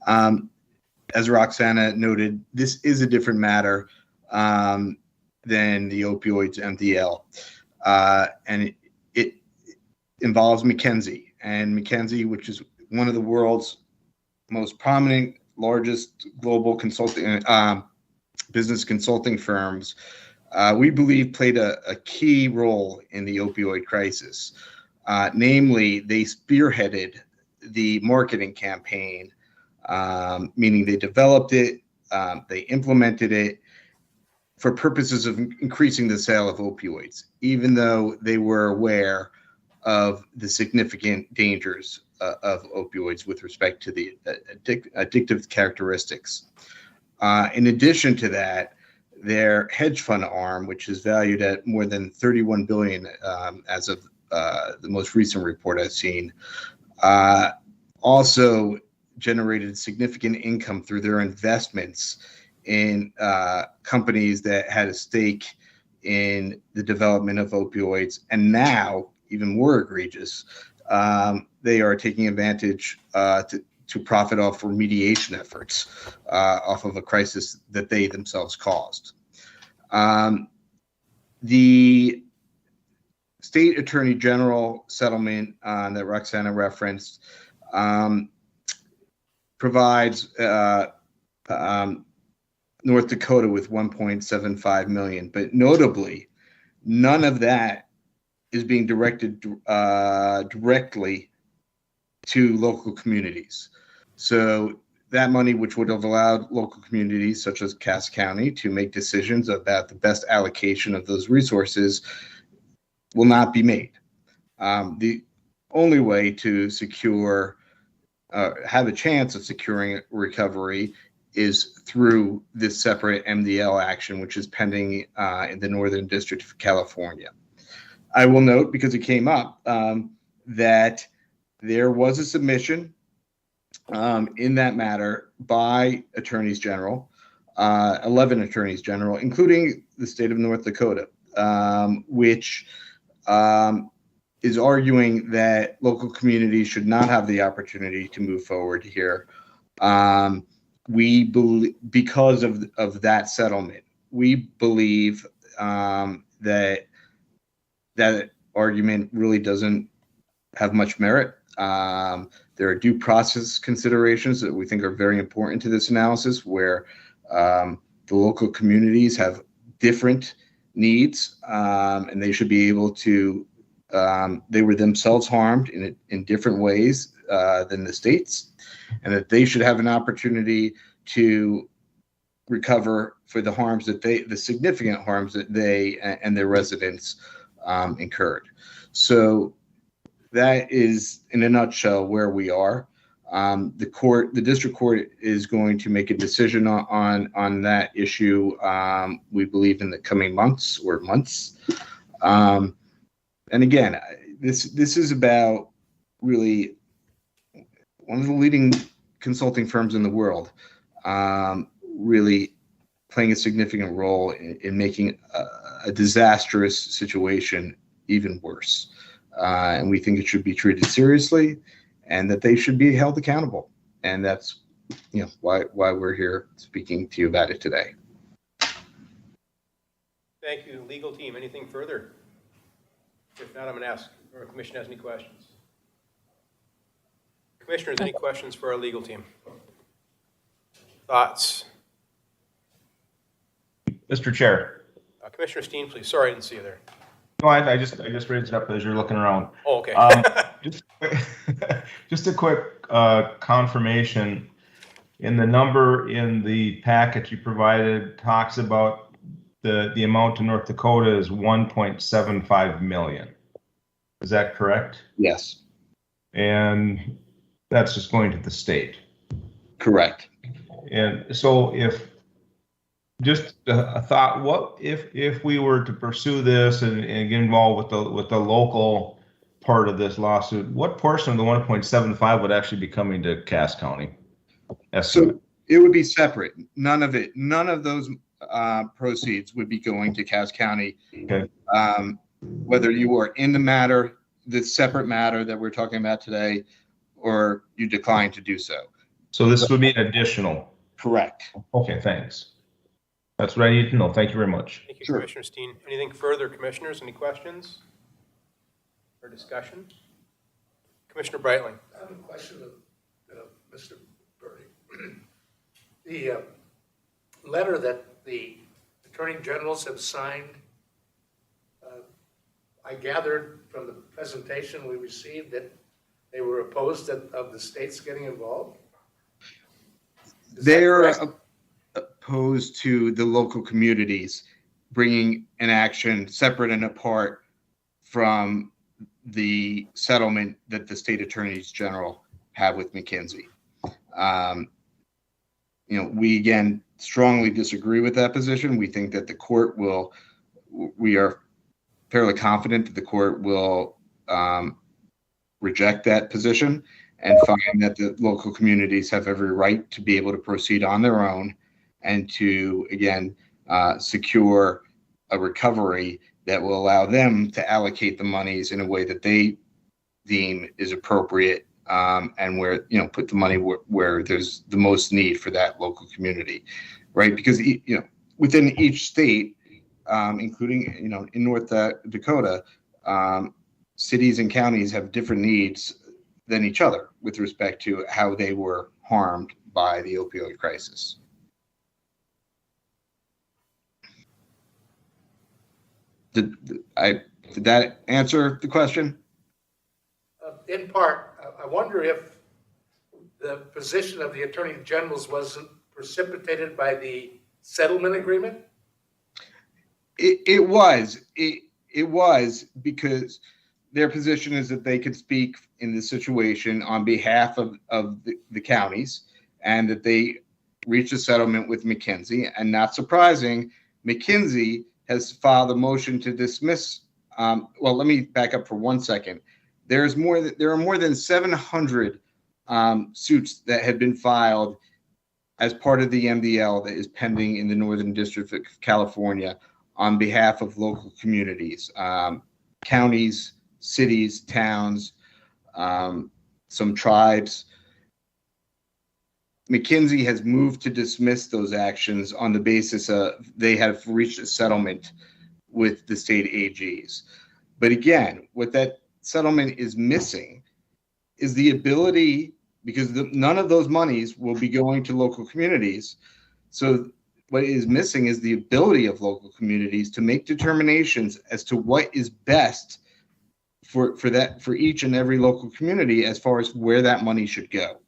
As Roxana noted, this is a different matter than the opioids MDL, and it involves McKinsey, and McKinsey, which is one of the world's most prominent, largest global consulting business consulting firms, we believe played a key role in the opioid crisis. Namely, they spearheaded the marketing campaign, meaning they developed it, they implemented it for purposes of increasing the sale of opioids, even though they were aware of the significant dangers of opioids with respect to the addictive characteristics. In addition to that, their hedge fund arm, which is valued at more than $31 billion as of the most recent report I've seen, also generated significant income through their investments in companies that had a stake in the development of opioids. And now, even more egregious, they are taking advantage to profit off remediation efforts off of a crisis that they themselves caused. The state attorney general settlement that Roxana referenced provides North Dakota with $1.75 million, but notably, none of that is being directed directly to local communities. So that money, which would have allowed local communities such as Cass County to make decisions about the best allocation of those resources, will not be made. The only way to secure, have a chance of securing recovery is through this separate MDL action, which is pending in the Northern District of California. I will note, because it came up, that there was a submission in that matter by attorneys general, 11 attorneys general, including the state of North Dakota, which is arguing that local communities should not have the opportunity to move forward here. We believe, because of that settlement, we believe that argument really doesn't have much merit. There are due process considerations that we think are very important to this analysis, where the local communities have different needs, and they should be able to, they were themselves harmed in different ways than the states, and that they should have an opportunity to recover for the harms that the significant harms that they and their residents incurred. So that is, in a nutshell, where we are. The district court is going to make a decision on that issue, we believe, in the coming months. And again, this is about really one of the leading consulting firms in the world, really playing a significant role in making a disastrous situation even worse. And we think it should be treated seriously, and that they should be held accountable. And that's, why we're here speaking to you about it today. Thank you, legal team. Anything further? If not, I'm going to ask if our commission has any questions. Commissioners, any questions for our legal team? Thoughts? Mr. Chair. Commissioner Steen, please. Sorry, I didn't see you there. No, I just raised it up as you're looking around. Oh, okay. Just a quick confirmation. In the number in the packet you provided talks about the amount to North Dakota is 1.75 million. Is that correct? Yes. And that's just going to the state. Correct. And so just a thought, what if we were to pursue this and get involved with the local part of this lawsuit, what portion of the 1.75 would actually be coming to Cass County? estimate? So it would be separate. None of those proceeds would be going to Cass County. Okay. Whether you are in the matter, the separate matter that we're talking about today, or you decline to do so. So this would be an additional. Correct. Okay, thanks. That's what I need to know. Thank you very much. Thank you, Sure. Commissioner Steen. Anything further, commissioners? Any questions or discussion? Commissioner Breitling. I have a question of Mr. Birdie. The letter that the attorney generals have signed, I gathered from the presentation we received that they were opposed of the states getting involved. They're opposed to the local communities bringing an action separate and apart from the settlement that the state attorneys general have with McKinsey. We again strongly disagree with that position. We think that we are fairly confident that the court will reject that position and find that the local communities have every right to be able to proceed on their own and to, again, secure a recovery that will allow them to allocate the monies in a way that they deem is appropriate, and where, put the money where there's the most need for that local community, right? Because, within each state, including, in North Dakota, cities and counties have different needs than each other with respect to how they were harmed by the opioid crisis. Did that answer the question? In part, I wonder if the position of the attorney generals wasn't precipitated by the settlement agreement? It was. It was, because their position is that they could speak in this situation on behalf of the counties, and that they reached a settlement with McKinsey. And not surprising, McKinsey has filed a motion to dismiss. Well, let me back up for 1 second. There are more than 700 suits that have been filed as part of the MDL that is pending in the Northern District of California on behalf of local communities, counties, cities, towns, some tribes. McKinsey has moved to dismiss those actions on the basis of they have reached a settlement with the state AGs. But again, what that settlement is missing is the ability, because none of those monies will be going to local communities. So what is missing is the ability of local communities to make determinations as to what is best for each and every local community as far as where that money should go.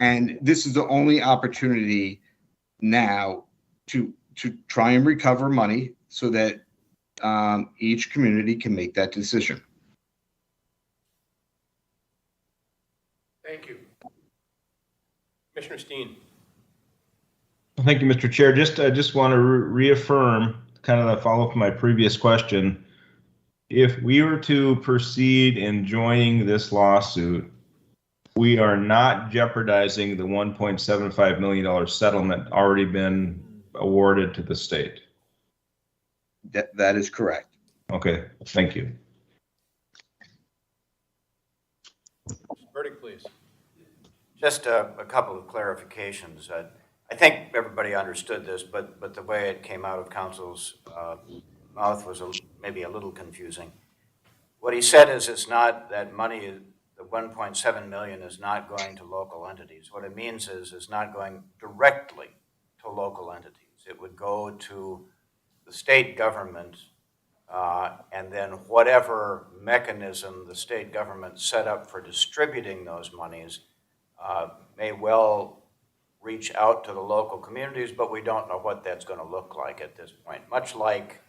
And this is the only opportunity now to try and recover money so that each community can make that decision. Thank you. Commissioner Steen. Thank you, Mr. Chair. I just want to reaffirm, kind of a follow-up to my previous question. If we were to proceed in joining this lawsuit, we are not jeopardizing the $1.75 million settlement already been awarded to the state. That is correct. Okay, thank you. Verdict, please. Just a couple of clarifications. I think everybody understood this, but the way it came out of counsel's mouth was maybe a little confusing. What he said is it's not that money, the 1.7 million is not going to local entities. What it means is it's not going directly to local entities. It would go to the state government, and then whatever mechanism the state government set up for distributing those monies may well reach out to the local communities, but we don't know what that's going to look like at this point. Much like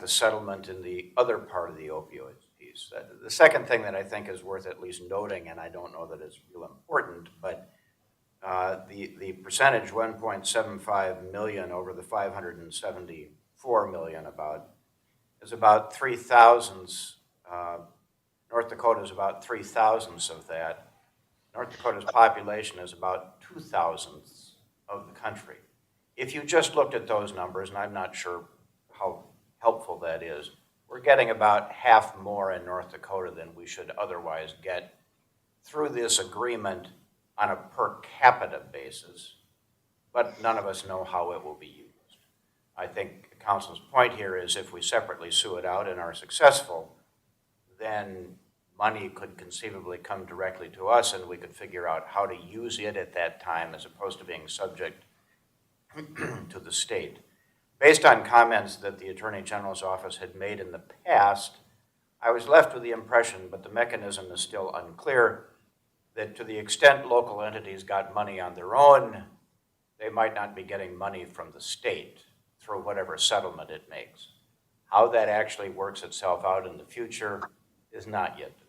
the settlement in the other part of the opioids piece. The second thing that I think is worth at least noting, and I don't know that it's real important, but the percentage 1.75 million over the 574 million is about 3,000. North Dakota is about 3,000 of that. North Dakota's population is about 2/1000 of the country. If you just looked at those numbers, and I'm not sure how helpful that is, we're getting about half more in North Dakota than we should otherwise get through this agreement on a per capita basis, but none of us know how it will be used. I think council's point here is if we separately sue it out and are successful, then money could conceivably come directly to us and we could figure out how to use it at that time as opposed to being subject to the state. Based on comments that the Attorney General's office had made in the past, I was left with the impression, but the mechanism is still unclear, that to the extent local entities got money on their own, they might not be getting money from the state through whatever settlement it makes. How that actually works itself out in the future is not yet determined.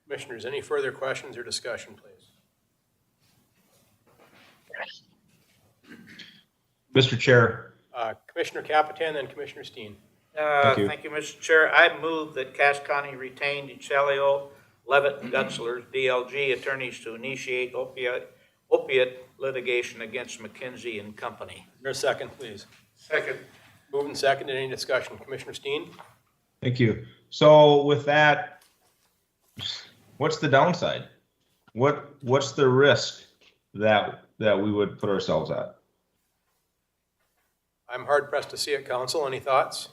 Commissioners, any further questions or discussion, please? Mr. Chair, Commissioner Capitan, then Commissioner Steen. Thank you. Thank you, Mr. Chair. I move that Cass County retain DeChalio, Levitt, and Gutzler, DLG attorneys to initiate opiate litigation against McKinsey and Company. Your second, please. Second. Moved and seconded. Any discussion? Commissioner Steen? thank you. So with that, what's the downside? What's the risk that we would put ourselves at? I'm hard pressed to see it, counsel. Any thoughts?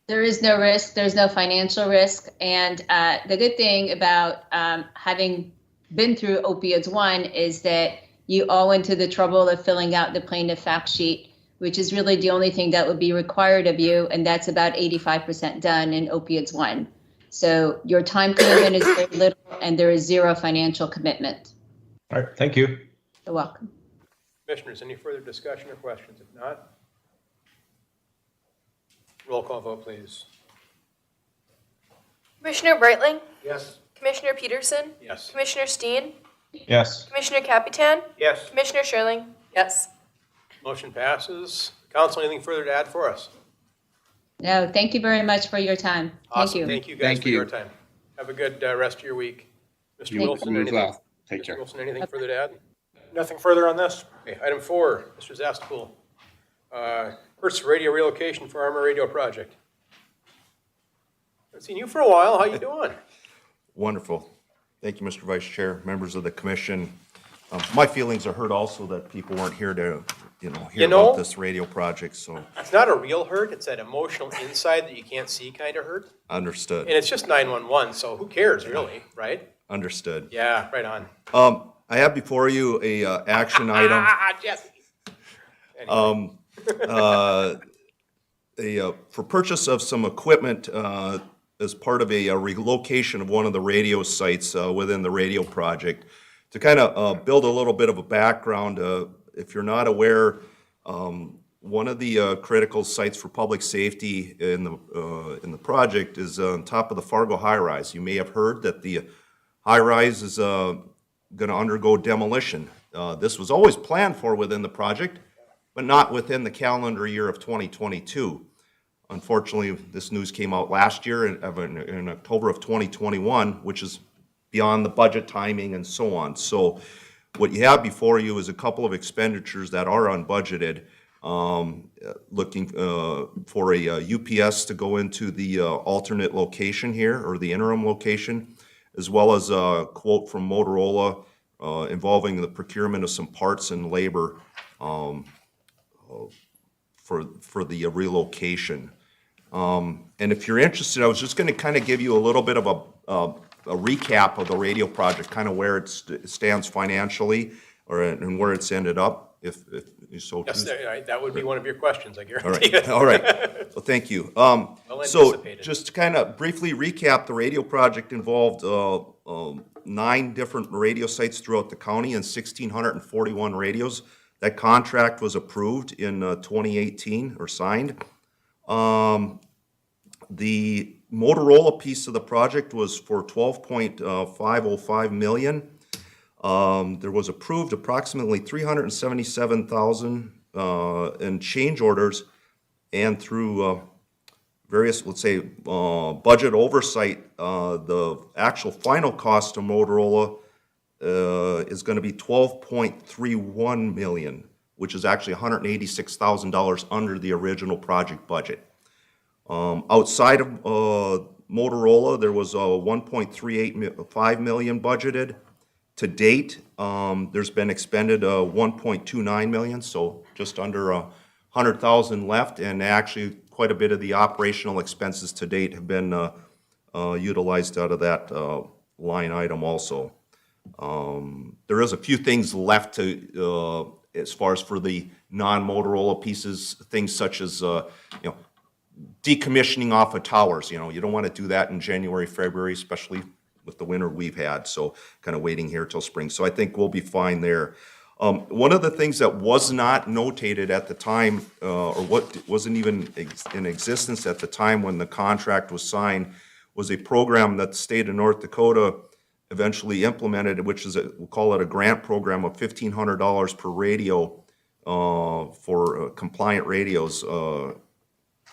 There is no risk, there's no financial risk, and the good thing about having been through opioids 1 is that you all went to the trouble of filling out the plaintiff fact sheet, which is really the only thing that would be required of you, and that's about 85% done in opioids 1. So your time commitment is very little, and there is zero financial commitment. All right, thank you. You're welcome. Commissioners, any further discussion or questions? If not, roll call vote, please. Commissioner Breitling? Yes. Commissioner Peterson? Yes. Commissioner Steen? Yes. Commissioner Capitan? Yes. Commissioner Sherling? Yes. Motion passes. Counsel, anything further to add for us? No, thank you very much for your time. Thank Awesome. you. Thank you guys Thank for you. your time. Have a good rest of your week. Mr. You Wilson, as anything? well. Take Mr. care. Wilson, anything further to add? Nothing further on this? Okay, item 4, Mr. Zastapul. Purchase radio relocation for Armor Radio Project. I've seen you for a while. How you doing? Wonderful. Thank you, Mr. Vice Chair, members of the commission. My feelings are hurt also that people weren't here to, hear about this radio project, so It's not a real hurt. It's that emotional inside that you can't see kind of hurt. understood, And it's just 911, so who cares really, right? understood. Yeah, right on. I have before you a action item. Jesse. For purchase of some equipment as part of a relocation of one of the radio sites within the radio project. To kind of build a little bit of a background, if you're not aware, one of the critical sites for public safety in the project is on top of the Fargo high-rise. You may have heard that the high-rise is going to undergo demolition. This was always planned for within the project, but not within the calendar year of 2022. Unfortunately, this news came out last year in October of 2021, which is beyond the budget timing and so on. So what you have before you is a couple of expenditures that are unbudgeted, looking for a UPS to go into the alternate location here, or the interim location, as well as a quote from Motorola involving the procurement of some parts and labor for the relocation. And if you're interested, I was just going to kind of give you a little bit of a recap of the radio project, kind of where it stands financially, and where it's ended up, if you so Yes, choose. that would be one of your questions, I All guarantee right, it. all right. Well, thank you. So anticipated. just to kind of briefly recap, the radio project involved 9 different radio sites throughout the county and 1,641 radios. That contract was approved in 2018 or signed. The Motorola piece of the project was for $12.505 million. There was approved approximately $377,000 in change orders, and through various, let's say, budget oversight, the actual final cost to Motorola is going to be $12.31 million, which is actually $186,000 under the original project budget. Outside of Motorola, there was $1.385 million budgeted. To date, there's been expended $1.29 million, so just under $100,000 left, and actually quite a bit of the operational expenses to date have been utilized out of that line item also. There is a few things left to, as far as for the non-Motorola pieces, things such as, decommissioning off of towers. You don't want to do that in January, February, especially with the winter we've had. So kind of waiting here till spring. So I think we'll be fine there. One of the things that was not notated at the time, or what wasn't even in existence at the time when the contract was signed, was a program that the state of North Dakota eventually implemented, which is, we'll call it a grant program of $1,500 per radio for compliant radios.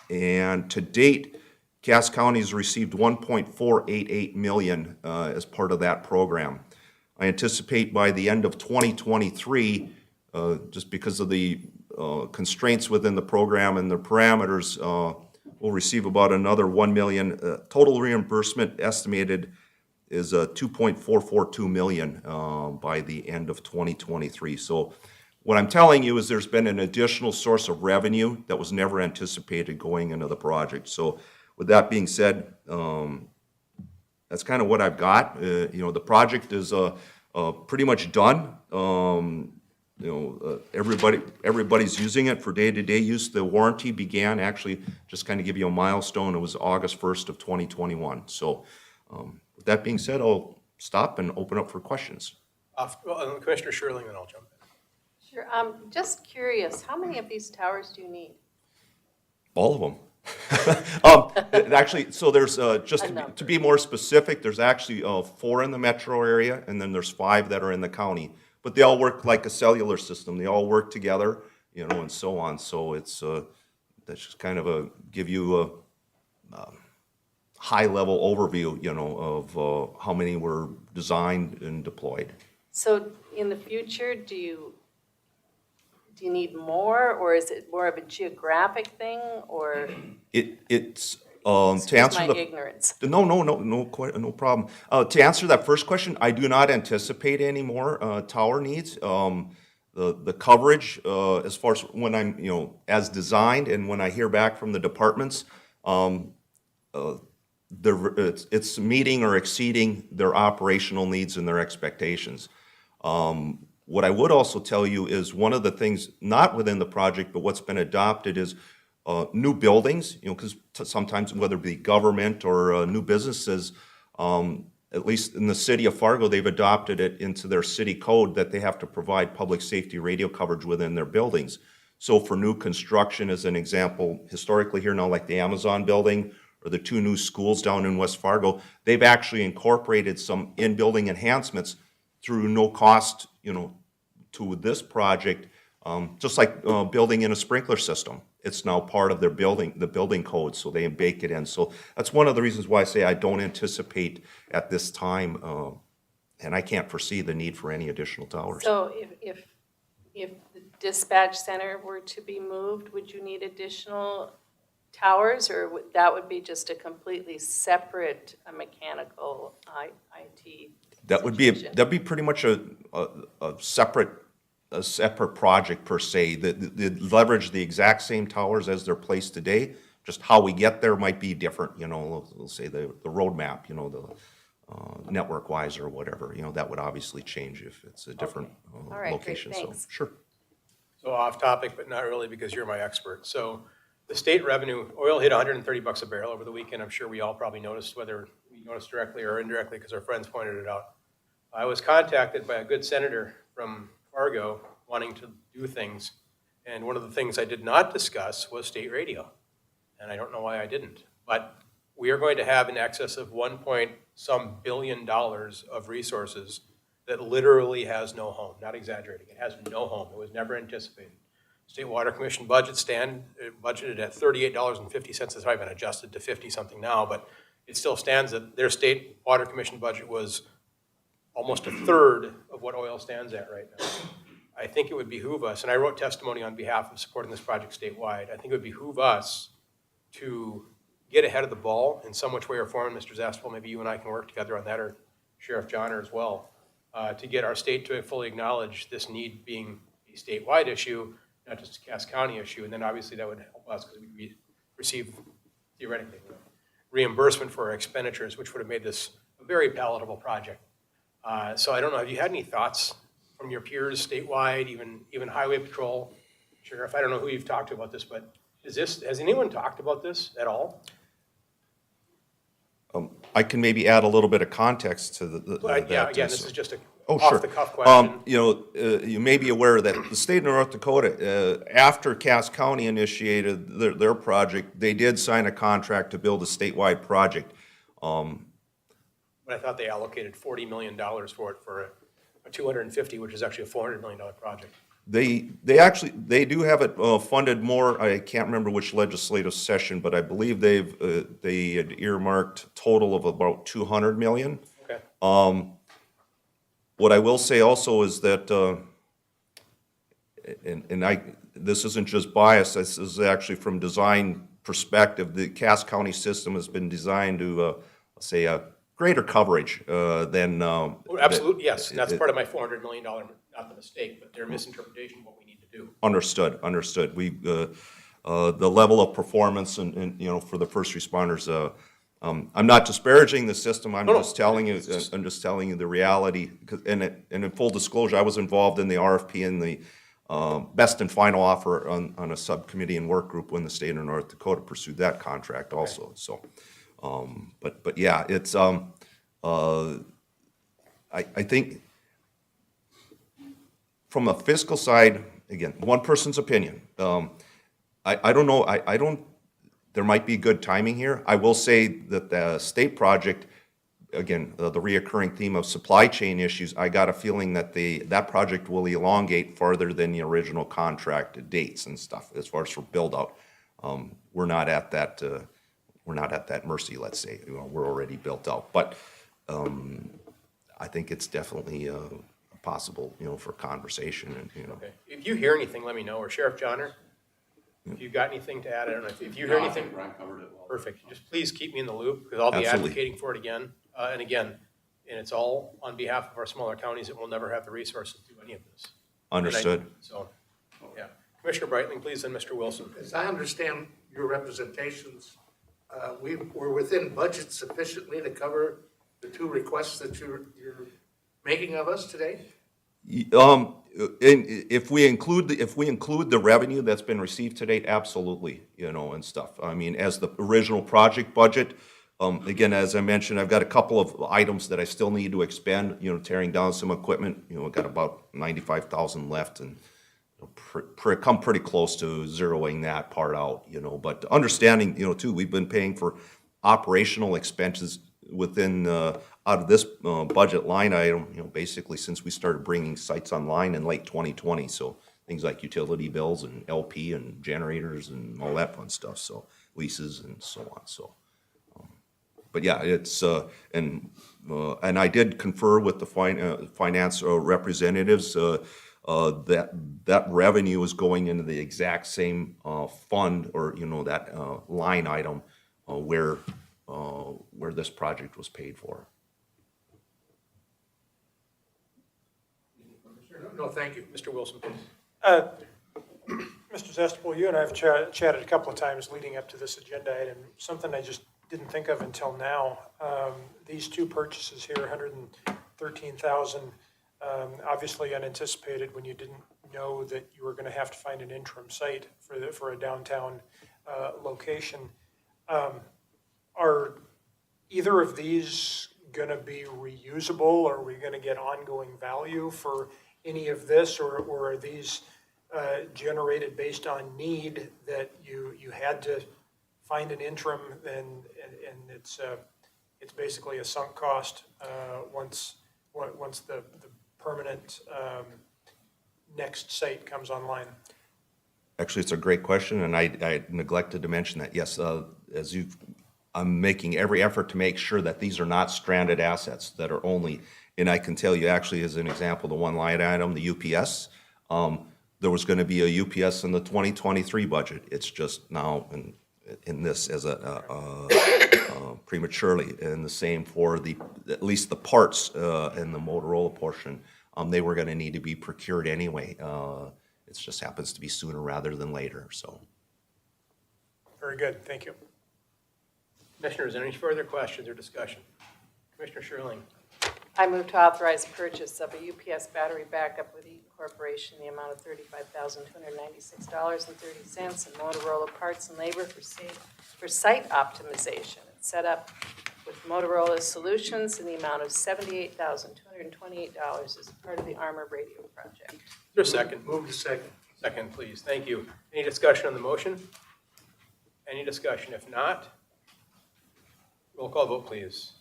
And to date, Cass County has received $1.488 million as part of that program. I anticipate by the end of 2023, just because of the constraints within the program and the parameters, we'll receive about another $1 million. Total reimbursement estimated is $2.442 million by the end of 2023. So what I'm telling you is there's been an additional source of revenue that was never anticipated going into the project. So with that being said, that's kind of what I've got. The project is pretty much done. Everybody's using it for day-to-day use. The warranty began, actually, just kind of give you a milestone, it was August 1st of 2021. So with that being said, I'll stop and open up for questions. Commissioner Sherling, then I'll jump in. Sure. Just curious, how many of these towers do you need? All of them. Actually, so there's, just to be more specific, there's actually 4 in the metro area, and then there's 5 that are in the county. But they all work like a cellular system. They all work together, and so on. So it's, that's just kind of give you a high-level overview, of how many were designed and deployed. So in the future, do you need more, or is it more of a geographic thing, or? It's to answer my ignorance. No problem. To answer that first question, I do not anticipate any more tower needs. The coverage, as far as when I'm, as designed, and when I hear back from the departments, it's meeting or exceeding their operational needs and their expectations. What I would also tell you is one of the things, not within the project, but what's been adopted is new buildings, because sometimes whether it be government or new businesses, at least in the city of Fargo, they've adopted it into their city code that they have to provide public safety radio coverage within their buildings. So for new construction, as an example, historically here now, like the Amazon building or the 2 new schools down in West Fargo, they've actually incorporated some in-building enhancements through no cost, to this project, just like building in a sprinkler system. It's now part of their building, the building code, so they bake it in. So that's one of the reasons why I say I don't anticipate at this time, and I can't foresee the need for any additional towers. So if the dispatch center were to be moved, would you need additional towers, or that would be just a completely separate mechanical IT? That'd be pretty much a separate project per se. They leverage the exact same towers as they're placed today. Just how we get there might be different. We'll say the roadmap. The network wise or whatever. That would obviously change if it's a different location. Great, thanks. So sure. So off topic, but not really because you're my expert. So the state revenue, oil hit $130 a barrel over the weekend. I'm sure we all probably noticed, whether we noticed directly or indirectly because our friends pointed it out. I was contacted by a good senator from Fargo wanting to do things, and one of the things I did not discuss was state radio, and I don't know why I didn't. But we are going to have in excess of $1 billion of resources that literally has no home. Not exaggerating, it has no home. It was never anticipated. State Water Commission budgeted at $38.50. It's probably been adjusted to 50 something now, but it still stands that their State Water Commission budget was almost a third of what oil stands at right now. I think it would behoove us, and I wrote testimony on behalf of supporting this project statewide, I think it would behoove us to get ahead of the ball in some which way or form. Mr. Zastfel, maybe you and I can work together on that, or Sheriff Johnner as well, to get our state to fully acknowledge this need being a statewide issue, not just a Cass County issue. And then obviously that would help us because we receive theoretically reimbursement for our expenditures, which would have made this a very palatable project. So I don't know, have you had any thoughts from your peers statewide, even Highway Patrol, Sheriff? I don't know who you've talked to about this, but has anyone talked about this at all? I can maybe add a little bit of context to Yeah, again, this is just a sure. off-the-cuff question. You may be aware that the state of North Dakota, after Cass County initiated their project, they did sign a contract to build a statewide project. But I thought they allocated $40 million for it for a 250, which is actually a $400 million project. They do have it funded more. I can't remember which legislative session, but I believe they had earmarked a total of about $200 million. Okay. What I will say also is that, this isn't just bias, this is actually from design perspective, the Cass County system has been designed to, say, a greater coverage than. Absolutely, yes. And that's part of my $400 million, not the mistake, but their misinterpretation of what we need to do. Understood. We, the level of performance and for the first responders, I'm not disparaging the system. I'm just telling you the reality. And in full disclosure, I was involved in the RFP and the best and final offer on a subcommittee and work group when the state of North Dakota pursued that contract also. Okay. So, but yeah, it's I think from a fiscal side, again, one person's opinion. I don't know. There might be good timing here. I will say that the state project, again, the reoccurring theme of supply chain issues, I got a feeling that that project will elongate farther than the original contracted dates and stuff as far as for build out. We're not at that mercy, let's say. We're already built out. But I think it's definitely possible, for conversation and. Okay. If you hear anything, let me know. Or Sheriff Johnner, if you've got anything to add, I don't know if you hear anything. I think Ron covered it well. Perfect. Just please keep me in the loop because I'll be Absolutely. advocating for it again and again. And it's all on behalf of our smaller counties that will never have the resources to do any of this. Understood. So, yeah. Commissioner Breitling, please, and Mr. Wilson. As I understand your representations, we're within budget sufficiently to cover the two requests that you're making of us today? If we include the revenue that's been received to date, absolutely, and stuff. I mean, as the original project budget, again, as I mentioned, I've got a couple of items that I still need to expend, tearing down some equipment, I've got about 95,000 left and come pretty close to zeroing that part out, but understanding, too, we've been paying for operational expenses within, out of this budget line item, basically since we started bringing sites online in late 2020. So things like utility bills and LP and generators and all that fun stuff. So leases and so on. So, but yeah, it's, and I did confer with the finance representatives, that revenue is going into the exact same fund or that line item where this project was paid for. No, thank you. Mr. Wilson, please. Mr. Zestable, you and I have chatted a couple of times leading up to this agenda item. Something I just didn't think of until now. These two purchases here, $113,000, obviously unanticipated when you didn't know that you were going to have to find an interim site for a downtown location. Are either of these going to be reusable, or are we going to get ongoing value for any of this, or are these generated based on need that you had to find an interim and it's basically a sunk cost once the permanent next site comes online? Actually, it's a great question, and I neglected to mention that, yes, I'm making every effort to make sure that these are not stranded assets that are only, and I can tell you actually as an example, the one line item, the UPS, there was going to be a UPS in the 2023 budget. It's just now in this as prematurely, and the same for at least the parts and the Motorola portion. They were going to need to be procured anyway. It just happens to be sooner rather than later, so. Very good, thank you. Commissioners, any further questions or discussion? Commissioner Sherling. I move to authorize purchase of a UPS battery backup with Eaton Corporation in the amount of $35,296.30 and Motorola parts and labor for site optimization. It's set up with Motorola Solutions in the amount of $78,228 as part of the Armor Radio project. Is there a second? Move to second. Second, please. Thank you. Any discussion on the motion? Any discussion? If not, roll call vote, please.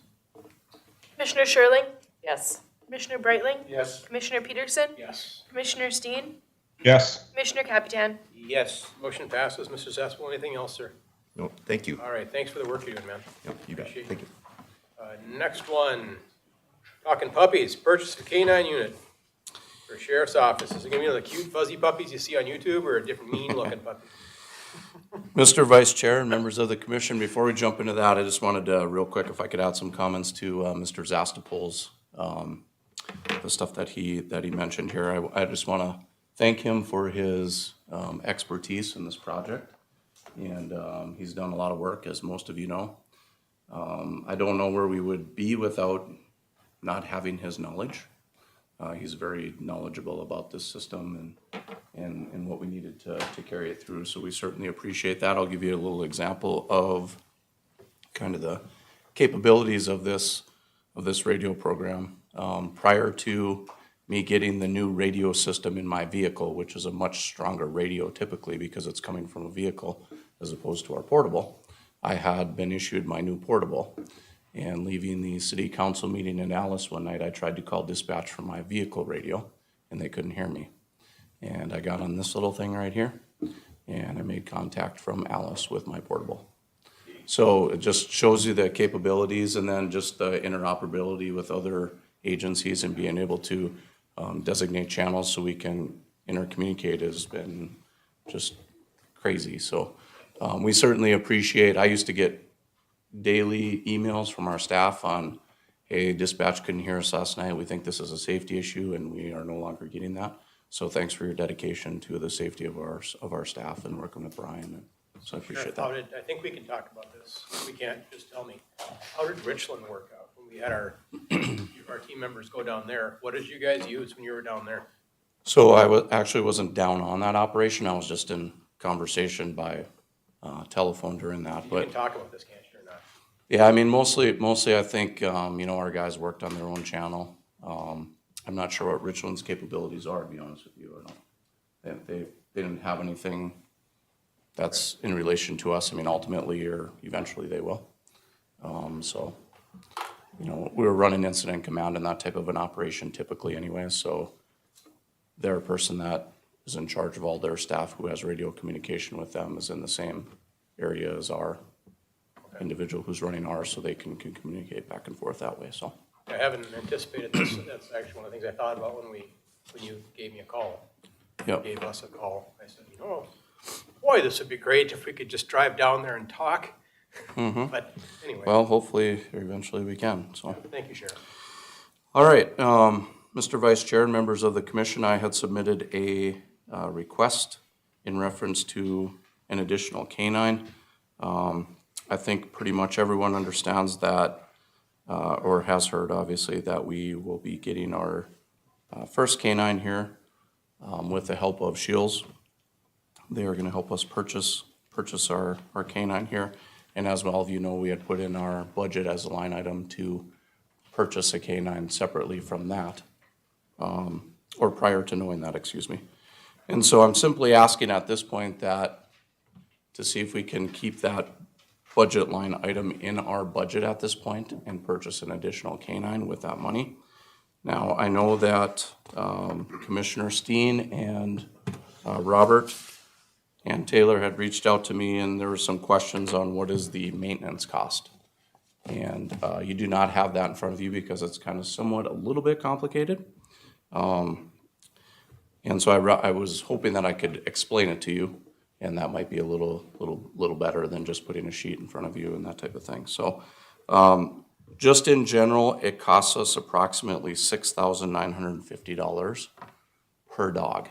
Commissioner Sherling? Yes. Commissioner Breitling? Yes. Commissioner Peterson? Yes. Commissioner Steen? Yes. Commissioner Capitan? Yes. Motion passes. Mr. Zespel, anything else, sir? No, thank you. All right, thanks for the work you're doing, man. Yep, you bet. Appreciate Thank it. you. Next one, talking puppies, purchase a canine unit for sheriff's office. Is it gonna be the cute fuzzy puppies you see on YouTube or a different mean looking puppy? Mr. Vice Chair and members of the commission, before we jump into that, I just wanted to, real quick, if I could add some comments to Mr. Zastapol's, the stuff that he mentioned here. I just want to thank him for his expertise in this project. And he's done a lot of work, as most of you know. I don't know where we would be without not having his knowledge. He's very knowledgeable about this system and what we needed to carry it through. So we certainly appreciate that. I'll give you a little example of kind of the capabilities of this radio program. Prior to me getting the new radio system in my vehicle, which is a much stronger radio typically because it's coming from a vehicle as opposed to our portable, I had been issued my new portable. And leaving the city council meeting in Alice one night, I tried to call dispatch from my vehicle radio, and they couldn't hear me. And I got on this little thing right here, and I made contact from Alice with my portable. So it just shows you the capabilities and then just the interoperability with other agencies and being able to designate channels so we can intercommunicate has been just crazy. So we certainly appreciate, I used to get daily emails from our staff on, hey, dispatch couldn't hear us last night. We think this is a safety issue, and we are no longer getting that. So thanks for your dedication to the safety of our staff and working with Brian. So I appreciate that. I think we can talk about this. We can't just tell me. How did Richland work out when we had our team members go down there? What did you guys use when you were down there? So I actually wasn't down on that operation. I was just in conversation by telephone during that. You but can talk about this, can't you, or not? Yeah, I mean, mostly I think, our guys worked on their own channel. I'm not sure what Richland's capabilities are, to be honest with you. They didn't have anything that's in relation to us. I mean, ultimately or eventually they will. We were running incident command in that type of an operation typically anyway, so they're a person that is in charge of all their staff who has radio communication with them is in the same area as our individual who's running ours, so they can communicate back and forth that way, so. I haven't anticipated this. That's actually one of the things I thought about when you gave me a call. Yep. Gave us a call. I said, boy, this would be great if we could just drive down there and talk. Mm-hmm. But anyway. Well, hopefully, eventually we can, so. Thank you, Sheriff. All right, Mr. Vice Chair and members of the commission, I had submitted a request in reference to an additional canine. I think pretty much everyone understands that, or has heard, obviously, that we will be getting our first canine here with the help of Shields. They are going to help us purchase our canine here. And as all of you know, we had put in our budget as a line item to purchase a canine separately from that, or prior to knowing that, excuse me. And so I'm simply asking at this point that to see if we can keep that budget line item in our budget at this point and purchase an additional canine with that money. Now, I know that Commissioner Steen and Robert And Taylor had reached out to me, and there were some questions on what is the maintenance cost. And you do not have that in front of you because it's kind of somewhat a little bit complicated. And so I was hoping that I could explain it to you, and that might be a little better than just putting a sheet in front of you and that type of thing. So just in general, it costs us approximately $6,950 per dog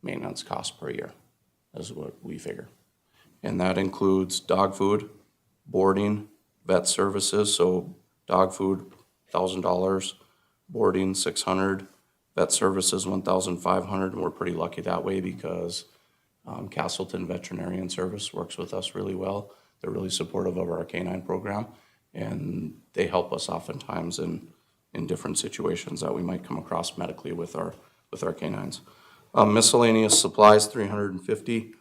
maintenance cost per year, is what we figure. And that includes dog food, boarding, vet services, so dog food, $1,000, boarding, $600, vet services, $1,500, and we're pretty lucky that way because Casselton Veterinarian Service works with us really well. They're really supportive of our canine program, and they help us oftentimes in different situations that we might come across medically with our canines. Miscellaneous supplies, $350.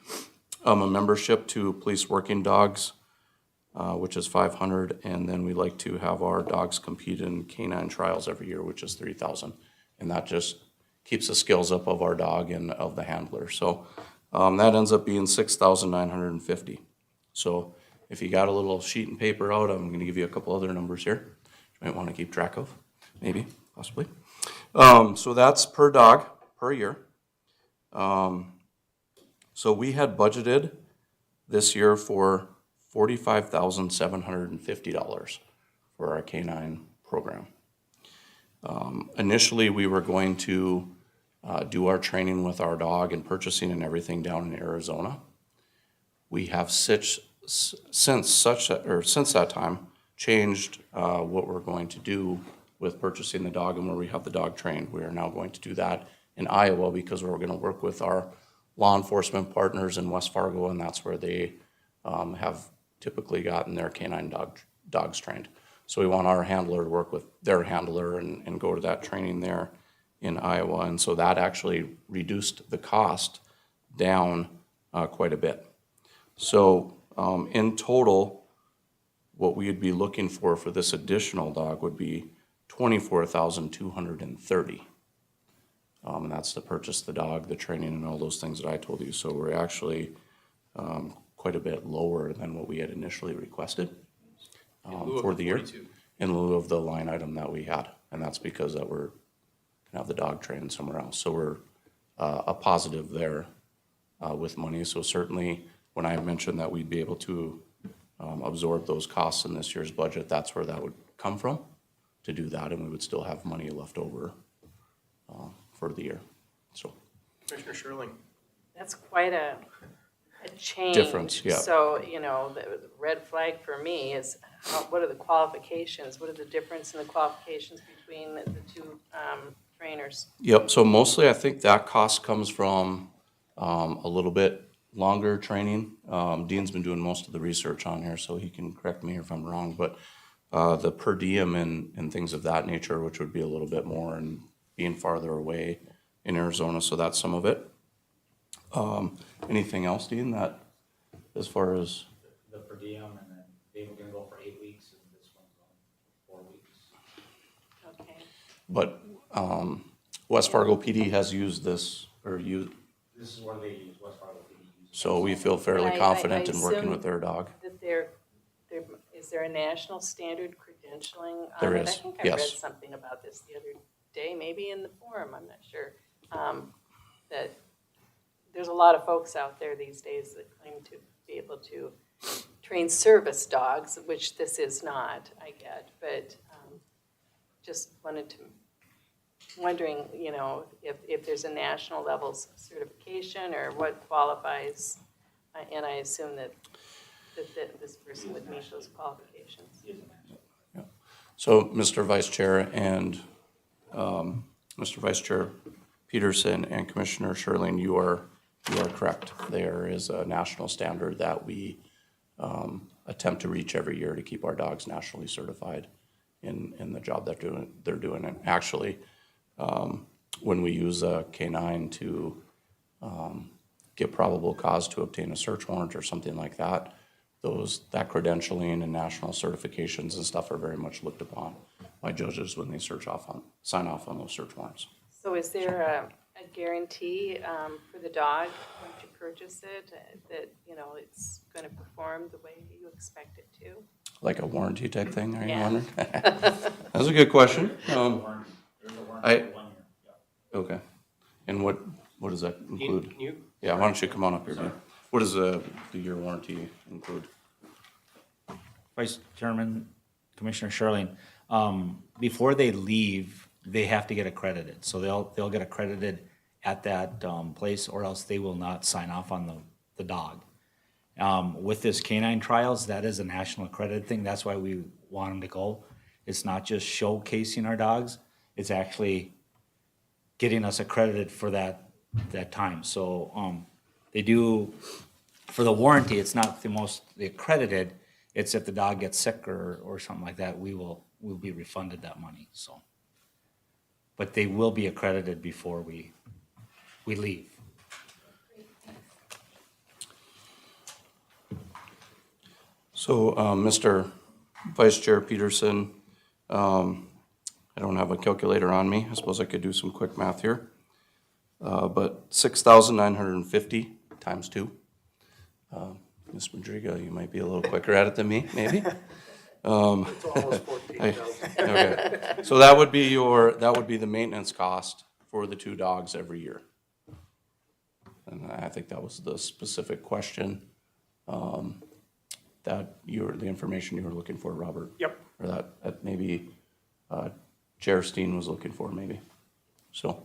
A membership to Police Working Dogs, which is $500, and then we like to have our dogs compete in canine trials every year, which is $3,000, and that just keeps the skills up of our dog and of the handler. So that ends up being $6,950. So if you got a little sheet and paper out, I'm going to give you a couple other numbers here you might want to keep track of, maybe, possibly. So that's per dog per year. So we had budgeted this year for $45,750 for our canine program. Initially, we were going to do our training with our dog and purchasing and everything down in Arizona. We have since that time changed what we're going to do with purchasing the dog and where we have the dog trained. We are now going to do that in Iowa because we're going to work with our law enforcement partners in West Fargo, and that's where they have typically gotten their canine dogs trained. So we want our handler to work with their handler and go to that training there in Iowa. And so that actually reduced the cost down quite a bit. So in total, what we would be looking for this additional dog would be $24,230. And that's to purchase the dog, the training, and all those things that I told you. So we're actually quite a bit lower than what we had initially requested for the year, in lieu of the line item that we had. And that's because that we're going to have the dog trained somewhere else. So we're a positive there with money. So certainly when I mentioned that we'd be able to absorb those costs in this year's budget, that's where that would come from, to do that, and we would still have money left over for the year. So, Commissioner Sherling. That's quite a change. Difference, yeah. So, the red flag for me is what are the qualifications? What are the difference in the qualifications between the two trainers? Yep, so mostly I think that cost comes from a little bit longer training. Dean's been doing most of the research on here, so he can correct me if I'm wrong, but the per diem and things of that nature, which would be a little bit more and being farther away in Arizona, so that's some of it. Anything else, Dean, that as far as? The per diem, and then they were gonna go for 8 weeks, and this one's on 4 weeks. Okay. But West Fargo PD has used this, or used. This is where they use West Fargo PD. So we feel fairly confident in working with their dog. That is there a national standard credentialing? There is. is, I think I yes. read something about this the other day, maybe in the forum, I'm not sure. That there's a lot of folks out there these days that claim to be able to train service dogs, which this is not, I get, but just wondering, if there's a national level certification or what qualifies, and I assume that this person would meet those qualifications. Yeah. So, Mr. Vice Chair and Mr. Vice Chair Peterson and Commissioner Sherling, you are correct. There is a national standard that we attempt to reach every year to keep our dogs nationally certified in the job they're doing. And actually, when we use a canine to get probable cause to obtain a search warrant or something like that, that credentialing and national certifications and stuff are very much looked upon by judges when they sign off on those search warrants. So is there a a guarantee for the dog once you purchase it, that, you know, it's going to perform the way you expect it to? Like a warranty type thing, are you Yeah. wondering? That's a good question. There's a warranty for 1 year. Yeah. Okay. And what does that include? Can you? Yeah, why don't you come on up here, Dean? What does the year warranty include? Vice Chairman, Commissioner Sherling, before they leave, they have to get accredited. So they'll get accredited at that place, or else they will not sign off on the dog. With this canine trials, that is a national accredited thing. That's why we want them to go. It's not just showcasing our dogs. It's actually getting us accredited for that time. So they do, for the warranty, it's not the accredited. It's if the dog gets sick or something like that, we'll be refunded that money. So, but they will be accredited before we leave. So, Mr. Vice Chair Peterson, I don't have a calculator on me. I suppose I could do some quick math here. But 6,950 times 2. Ms. Madriga, you might be a little quicker at it than me, maybe. It's almost 14,000. Okay. So that would be the maintenance cost for the 2 dogs every year. And I think that was the specific question the information you were looking for, Robert. Yep. Or that maybe Chair Steen was looking for, maybe. So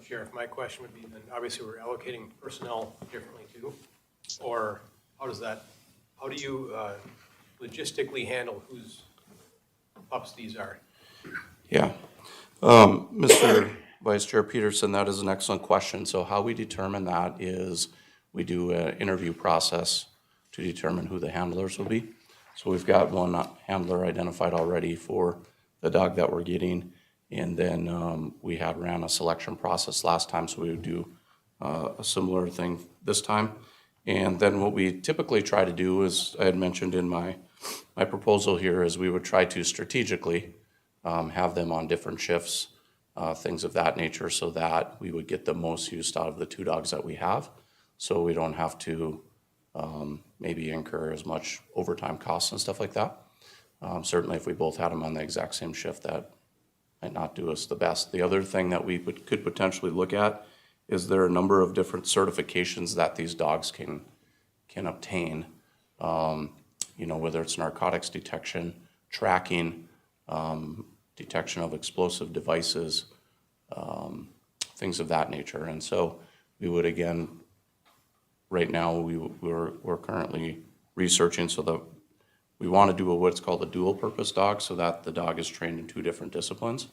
Sheriff, my question would be then, obviously, we're allocating personnel differently too, or how do you logistically handle whose pups these are? Yeah. Mr. Vice Chair Peterson, that is an excellent question. So how we determine that is we do an interview process to determine who the handlers will be. So we've got one handler identified already for the dog that we're getting. And then we had ran a selection process last time, so we would do a similar thing this time. And then what we typically try to do is, I had mentioned in my proposal here, is we would try to strategically have them on different shifts, things of that nature, so that we would get the most use out of the 2 dogs that we have. So we don't have to maybe incur as much overtime costs and stuff like that. Certainly if we both had them on the exact same shift, that might not do us the best. The other thing that we could potentially look at is there are a number of different certifications that these dogs can obtain. Whether it's narcotics detection, tracking, detection of explosive devices, things of that nature. And so we would, again, right now we're currently researching so that we want to do what's called a dual purpose dog, so that the dog is trained in 2 different disciplines.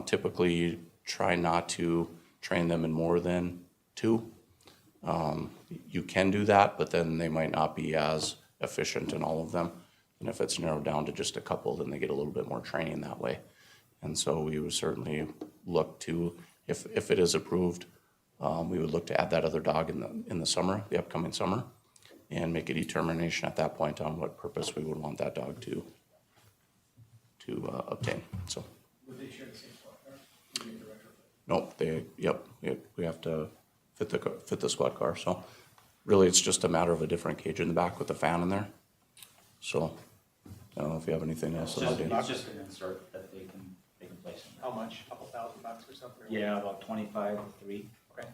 Typically, you try not to train them in more than 2. You can do that, but then they might not be as efficient in all of them. And if it's narrowed down to just a couple, then they get a little bit more training that way. And so we would certainly look to, if it is approved, we would look to add that other dog in the summer, the upcoming summer, and make a determination at that point on what purpose we would want that dog to obtain. So. Would they share the same squad car? Nope. We have to fit the squad car. So really, it's just a matter of a different cage in the back with a fan in there. So I don't know if you have anything else. It's just an insert that they can place in there. How much? A couple $1,000 or something? Yeah, about 25 or 3. Okay.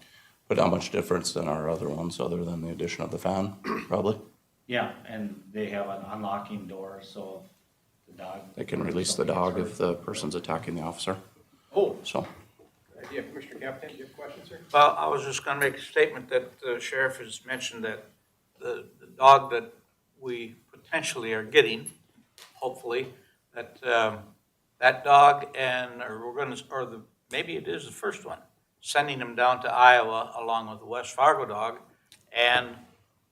But how much difference than our other ones, other than the addition of the fan, probably? Yeah, and they have an unlocking door, so the dog. They can release the dog if the person's attacking the officer. Oh, So, good idea. Commissioner Captain, do you have a question, sir? Well, I was just going to make a statement that the sheriff has mentioned that the dog that we potentially are getting, hopefully, that that dog maybe it is the first one, sending them down to Iowa along with the West Fargo dog, and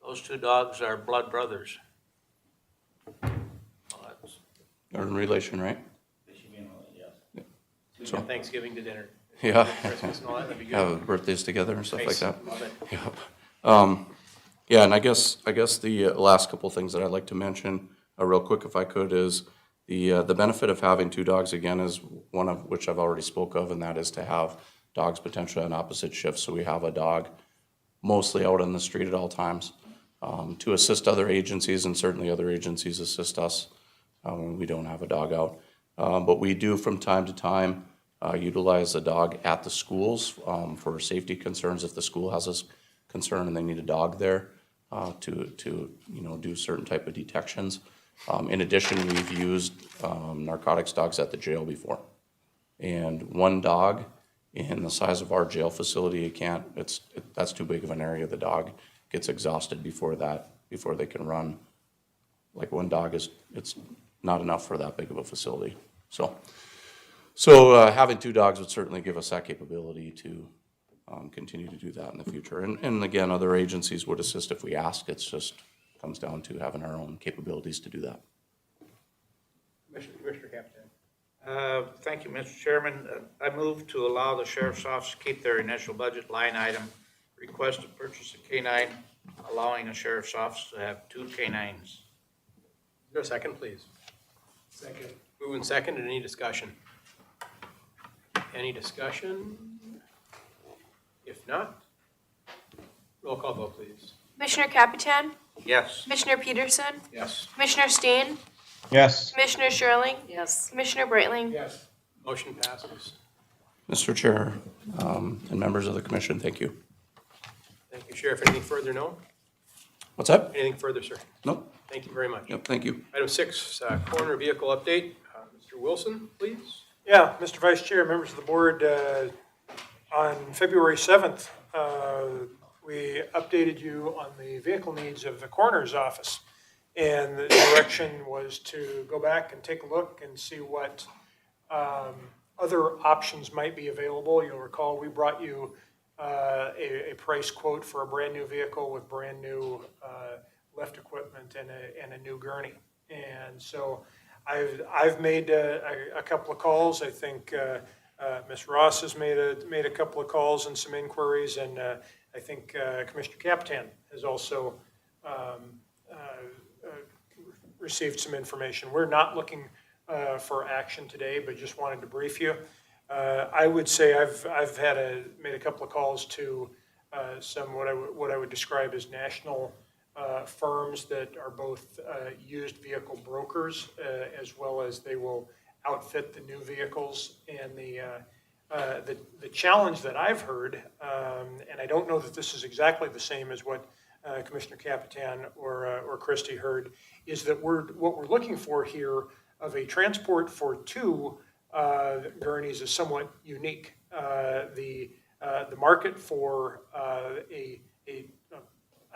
those 2 dogs are blood brothers. Well, they're in relation, right? They should be in, yes. So, Thanksgiving to dinner. yeah. Christmas and all that, that'd be good. Have birthdays together and stuff like Nice. that. Love it. Yep. Yeah, and I guess the last couple things that I'd like to mention, real quick if I could, is the benefit of having 2 dogs again is one of which I've already spoke of, and that is to have dogs potentially on opposite shifts, so we have a dog mostly out on the street at all times to assist other agencies, and certainly other agencies assist us when we don't have a dog out. But we do from time to time utilize the dog at the schools for safety concerns. If the school has a concern and they need a dog there to do certain type of detections. In addition, we've used narcotics dogs at the jail before. And one dog in the size of our jail facility, that's too big of an area. The dog gets exhausted before they can run. Like one dog it's not enough for that big of a facility. So having 2 dogs would certainly give us that capability to continue to do that in the future. And again, other agencies would assist if we ask. It's just comes down to having our own capabilities to do that. Commissioner Captain. Thank you, Mr. Chairman. I move to allow the sheriff's office to keep their initial budget line item request to purchase a canine, allowing the sheriff's office to have 2 canines. Is there a second, please? Second. Moving second, any discussion? Any discussion? If not, roll call vote, please. Commissioner Capitan, Yes. Commissioner Peterson, Yes. Commissioner Steen, Yes. Commissioner Sherling, Yes. Commissioner Breitling. Yes. Motion passes. Mr. Chair and members of the commission, thank you. Thank you, Sheriff. Anything further? No? What's that? Anything further, sir? Nope. Thank you very much. Yep, thank you. Item 6, coroner vehicle update. Mr. Wilson, please. Yeah, Mr. Vice Chair, members of the board, on February 7th, we updated you on the vehicle needs of the coroner's office. And the direction was to go back and take a look and see what other options might be available. You'll recall we brought you a price quote for a brand new vehicle with brand new lift equipment and a new gurney. And so I've made a couple of calls. I think Ms. Ross has made a couple of calls and some inquiries, and I think Commissioner Capitan has also received some information. We're not looking for action today, but just wanted to brief you. I would say I've made a couple of calls to some what I would describe as national firms that are both used vehicle brokers as well as they will outfit the new vehicles. And the challenge that I've heard, and I don't know that this is exactly the same as what Commissioner Capitan or Christie heard, is that what we're looking for here of a transport for 2 gurneys is somewhat unique. The market for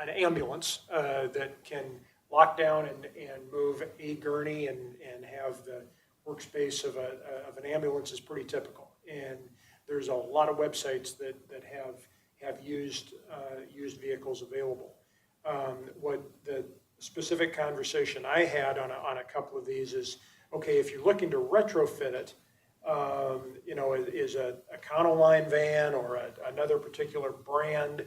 an ambulance that can lock down and move a gurney and have the workspace of an ambulance is pretty typical. And there's a lot of websites that have used vehicles available. What the specific conversation I had on a couple of these is, okay, if you're looking to retrofit it, is a Econoline van or another particular brand,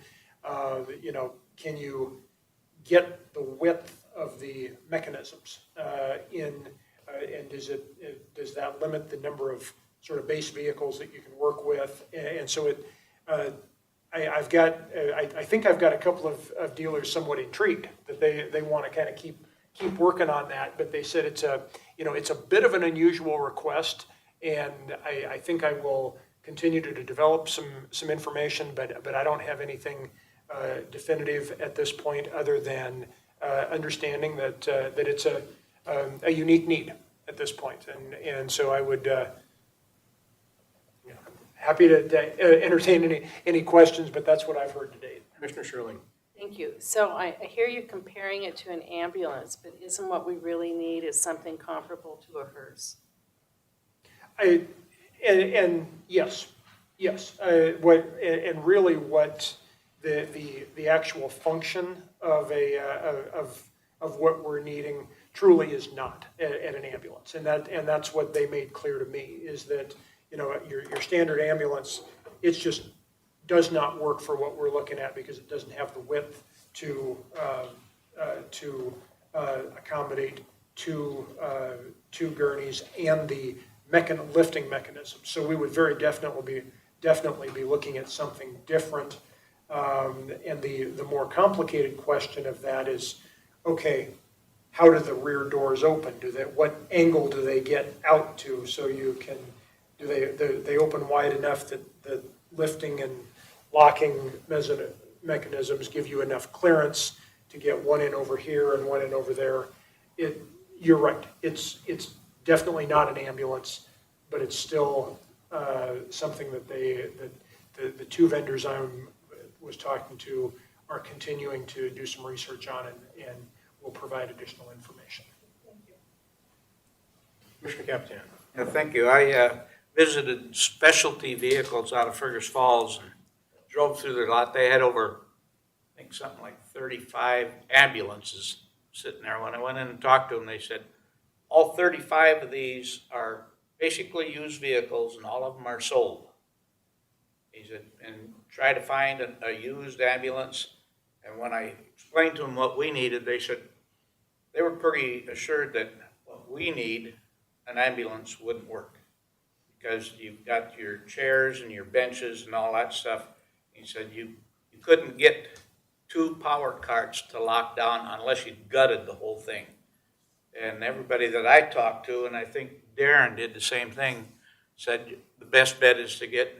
can you get the width of the mechanisms and does that limit the number of sort of base vehicles that you can work with? And so I think I've got a couple of dealers somewhat intrigued that they want to kind of keep working on that, but they said it's a bit of an unusual request, and I think I will continue to develop some information, but I don't have anything definitive at this point other than understanding that it's a unique need at this point, and so I would happy to entertain any questions, but that's what I've heard to date. Commissioner Sherling. Thank you. So I hear you comparing it to an ambulance, but isn't what we really need is something comparable to a hearse? And yes. Really what the actual function of what we're needing truly is not at an ambulance, and that's what they made clear to me is that your standard ambulance, it just does not work for what we're looking at because it doesn't have the width to accommodate two gurneys and the lifting mechanism. So we would very definitely definitely be looking at something different. And the more complicated question of that is, okay, how do the rear doors open? What angle do they get out to so you can, do they open wide enough that the lifting and locking mechanisms give you enough clearance to get one in over here and one in over there? You're right, it's definitely not an ambulance, but it's still something that the two vendors I was talking to are continuing to do some research on and will provide additional information. Commissioner Capitan. Yeah, thank you. I visited Specialty Vehicles out of Fergus Falls and drove through their lot. They had over, I think, something like 35 ambulances sitting there. When I went in and talked to them, they said, all 35 of these are basically used vehicles and all of them are sold. He said, and try to find a used ambulance. And when I explained to them what we needed, they said they were pretty assured that what we need, an ambulance wouldn't work because you've got your chairs and your benches and all that stuff. He said you couldn't get 2 power carts to lock down unless you gutted the whole thing. And everybody that I talked to, and I think Darren did the same thing, said the best bet is to get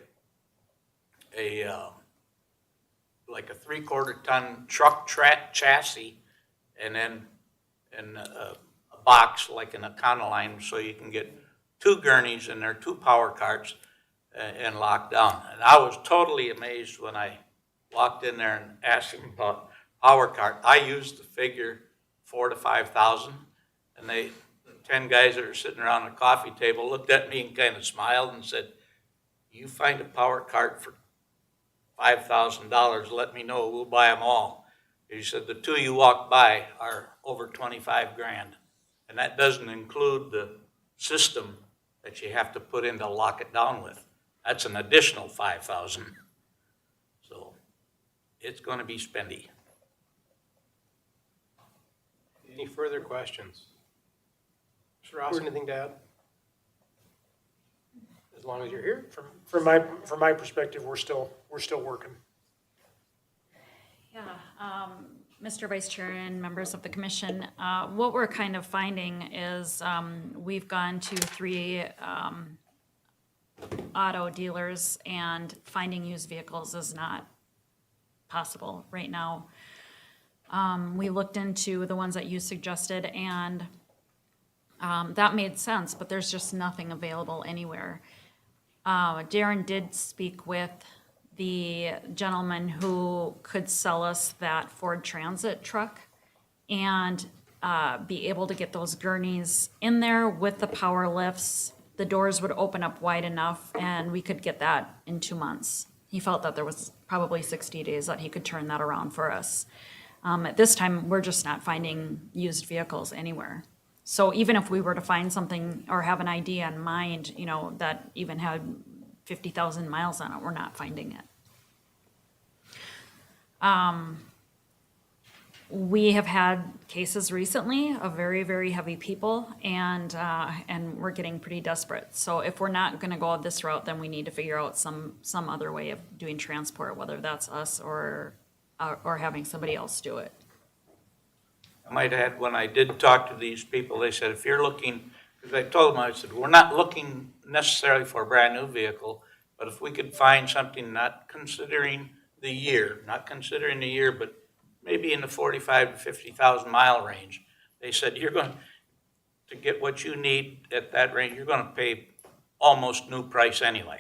like a 3/4 ton truck chassis and then a box like an Econoline so you can get 2 gurneys and there 2 power carts and locked down. And I was totally amazed when I walked in there and asked him about power cart. I used the figure 4,000 to 5,000, and the 10 guys that were sitting around the coffee table looked at me and kind of smiled and said, "You find a power cart for $5,000, let me know, we'll buy them all." He said the 2 you walk by are over 25 grand, and that doesn't include the system that you have to put in to lock it down with. That's an additional 5,000. So it's going to be spendy. Any further questions? Mr. Ross, anything to add? As long as you're here. From my perspective, we're still working. Yeah, Mr. Vice Chair and members of the commission, what we're kind of finding is we've gone to 3 auto dealers and finding used vehicles is not possible right now. We looked into the ones that you suggested and that made sense, but there's just nothing available anywhere. Darren did speak with the gentleman who could sell us that Ford Transit truck and be able to get those gurneys in there with the power lifts. The doors would open up wide enough and we could get that in 2 months. He felt that there was probably 60 days that he could turn that around for us. At this time, we're just not finding used vehicles anywhere. So even if we were to find something or have an idea in mind, you know, that even had 50,000 miles on it, we're not finding it. We have had cases recently of very, very heavy people, and we're getting pretty desperate. So if we're not going to go this route, then we need to figure out some other way of doing transport, whether that's us or having somebody else do it. I might add, when I did talk to these people, they said, if you're looking, because I told them, I said, we're not looking necessarily for a brand new vehicle, but if we could find something not considering the year, but maybe in the 45 to 50,000 mile range, they said, you're going to get what you need at that range, you're going to pay almost new price anyway.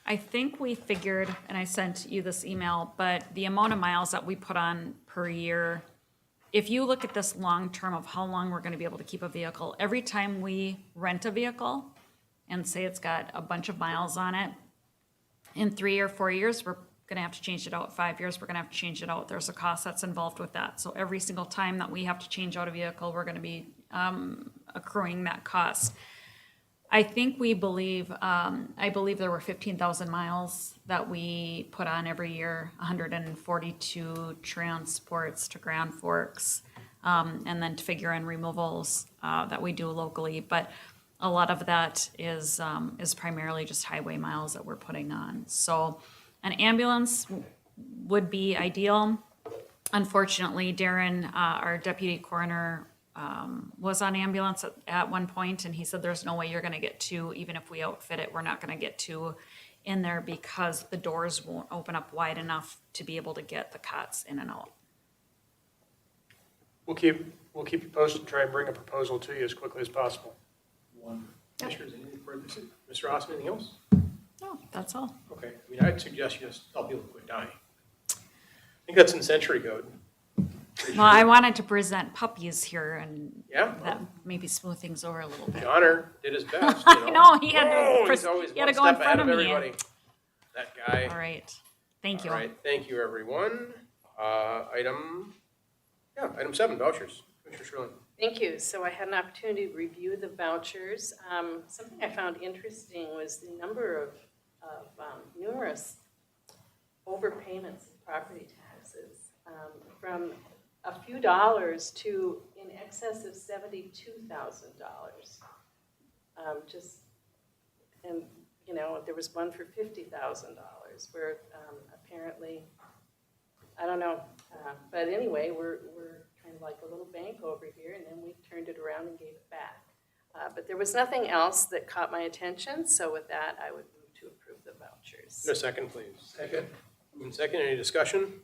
I think we figured, and I sent you this email, but the amount of miles that we put on per year, if you look at this long term of how long we're going to be able to keep a vehicle, every time we rent a vehicle and say it's got a bunch of miles on it, in 3 or 4 years, we're going to have to change it out. 5 years, we're going to have to change it out. There's a cost that's involved with that. So every single time that we have to change out a vehicle, we're going to be accruing that cost. I think we believe, I believe there were 15,000 miles that we put on every year, 142 transports to Grand Forks, and then to figure in removals that we do locally. But a lot of that is primarily just highway miles that we're putting on. So an ambulance would be ideal. Unfortunately, Darren, our deputy coroner, was on ambulance at one point, and he said there's no way you're going to get two, even if we outfit it, we're not going to get two in there because the doors won't open up wide enough to be able to get the cots in and out. We'll keep you posted, try and bring a proposal to you as quickly as possible. Commissioners, anything further? Mr. Ross, anything else? No, that's all. Okay, I mean, I'd suggest you just tell people to quit dying. I think that's in the century code. Well, I wanted to present puppies here, and Yeah. that maybe smooth things over a little bit. Johnner did his best. I know, he had to, He's always he had to one go in step ahead front of me. everybody. That guy. All right, thank you. All right, thank you, everyone. Item 7, vouchers. Commissioner Shirley. Thank you. So I had an opportunity to review the vouchers. Something I found interesting was the number of numerous overpayments of property taxes, from a few dollars to in excess of $72,000. And you know, there was one for $50,000 where apparently, I don't know, but anyway, we're kind of like a little bank over here, and then we turned it around and gave it back. But there was nothing else that caught my attention, so with that, I would move to approve the vouchers. A second, please. Second. Second, any discussion?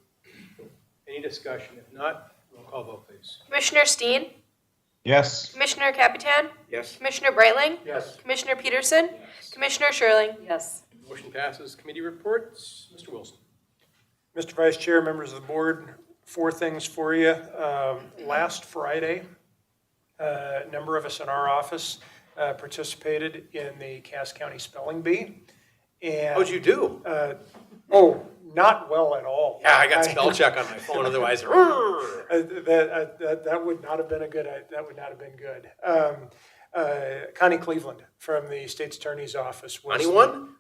Any discussion? If not, roll call vote, please. Commissioner Steen? Yes. Commissioner Capitan? Yes. Commissioner Breitling? Yes. Commissioner Peterson? Commissioner Shirley? Yes. Motion passes. Committee reports. Mr. Wilson. Mr. Vice Chair, members of the board, 4 things for you. Last Friday, a number of us in our office participated in the Cass County Spelling Bee. And How'd you do? Not well at all. Yeah, I got spell check on my phone, otherwise. That would not have been good. Connie Cleveland from the state's attorney's office was. Anyone?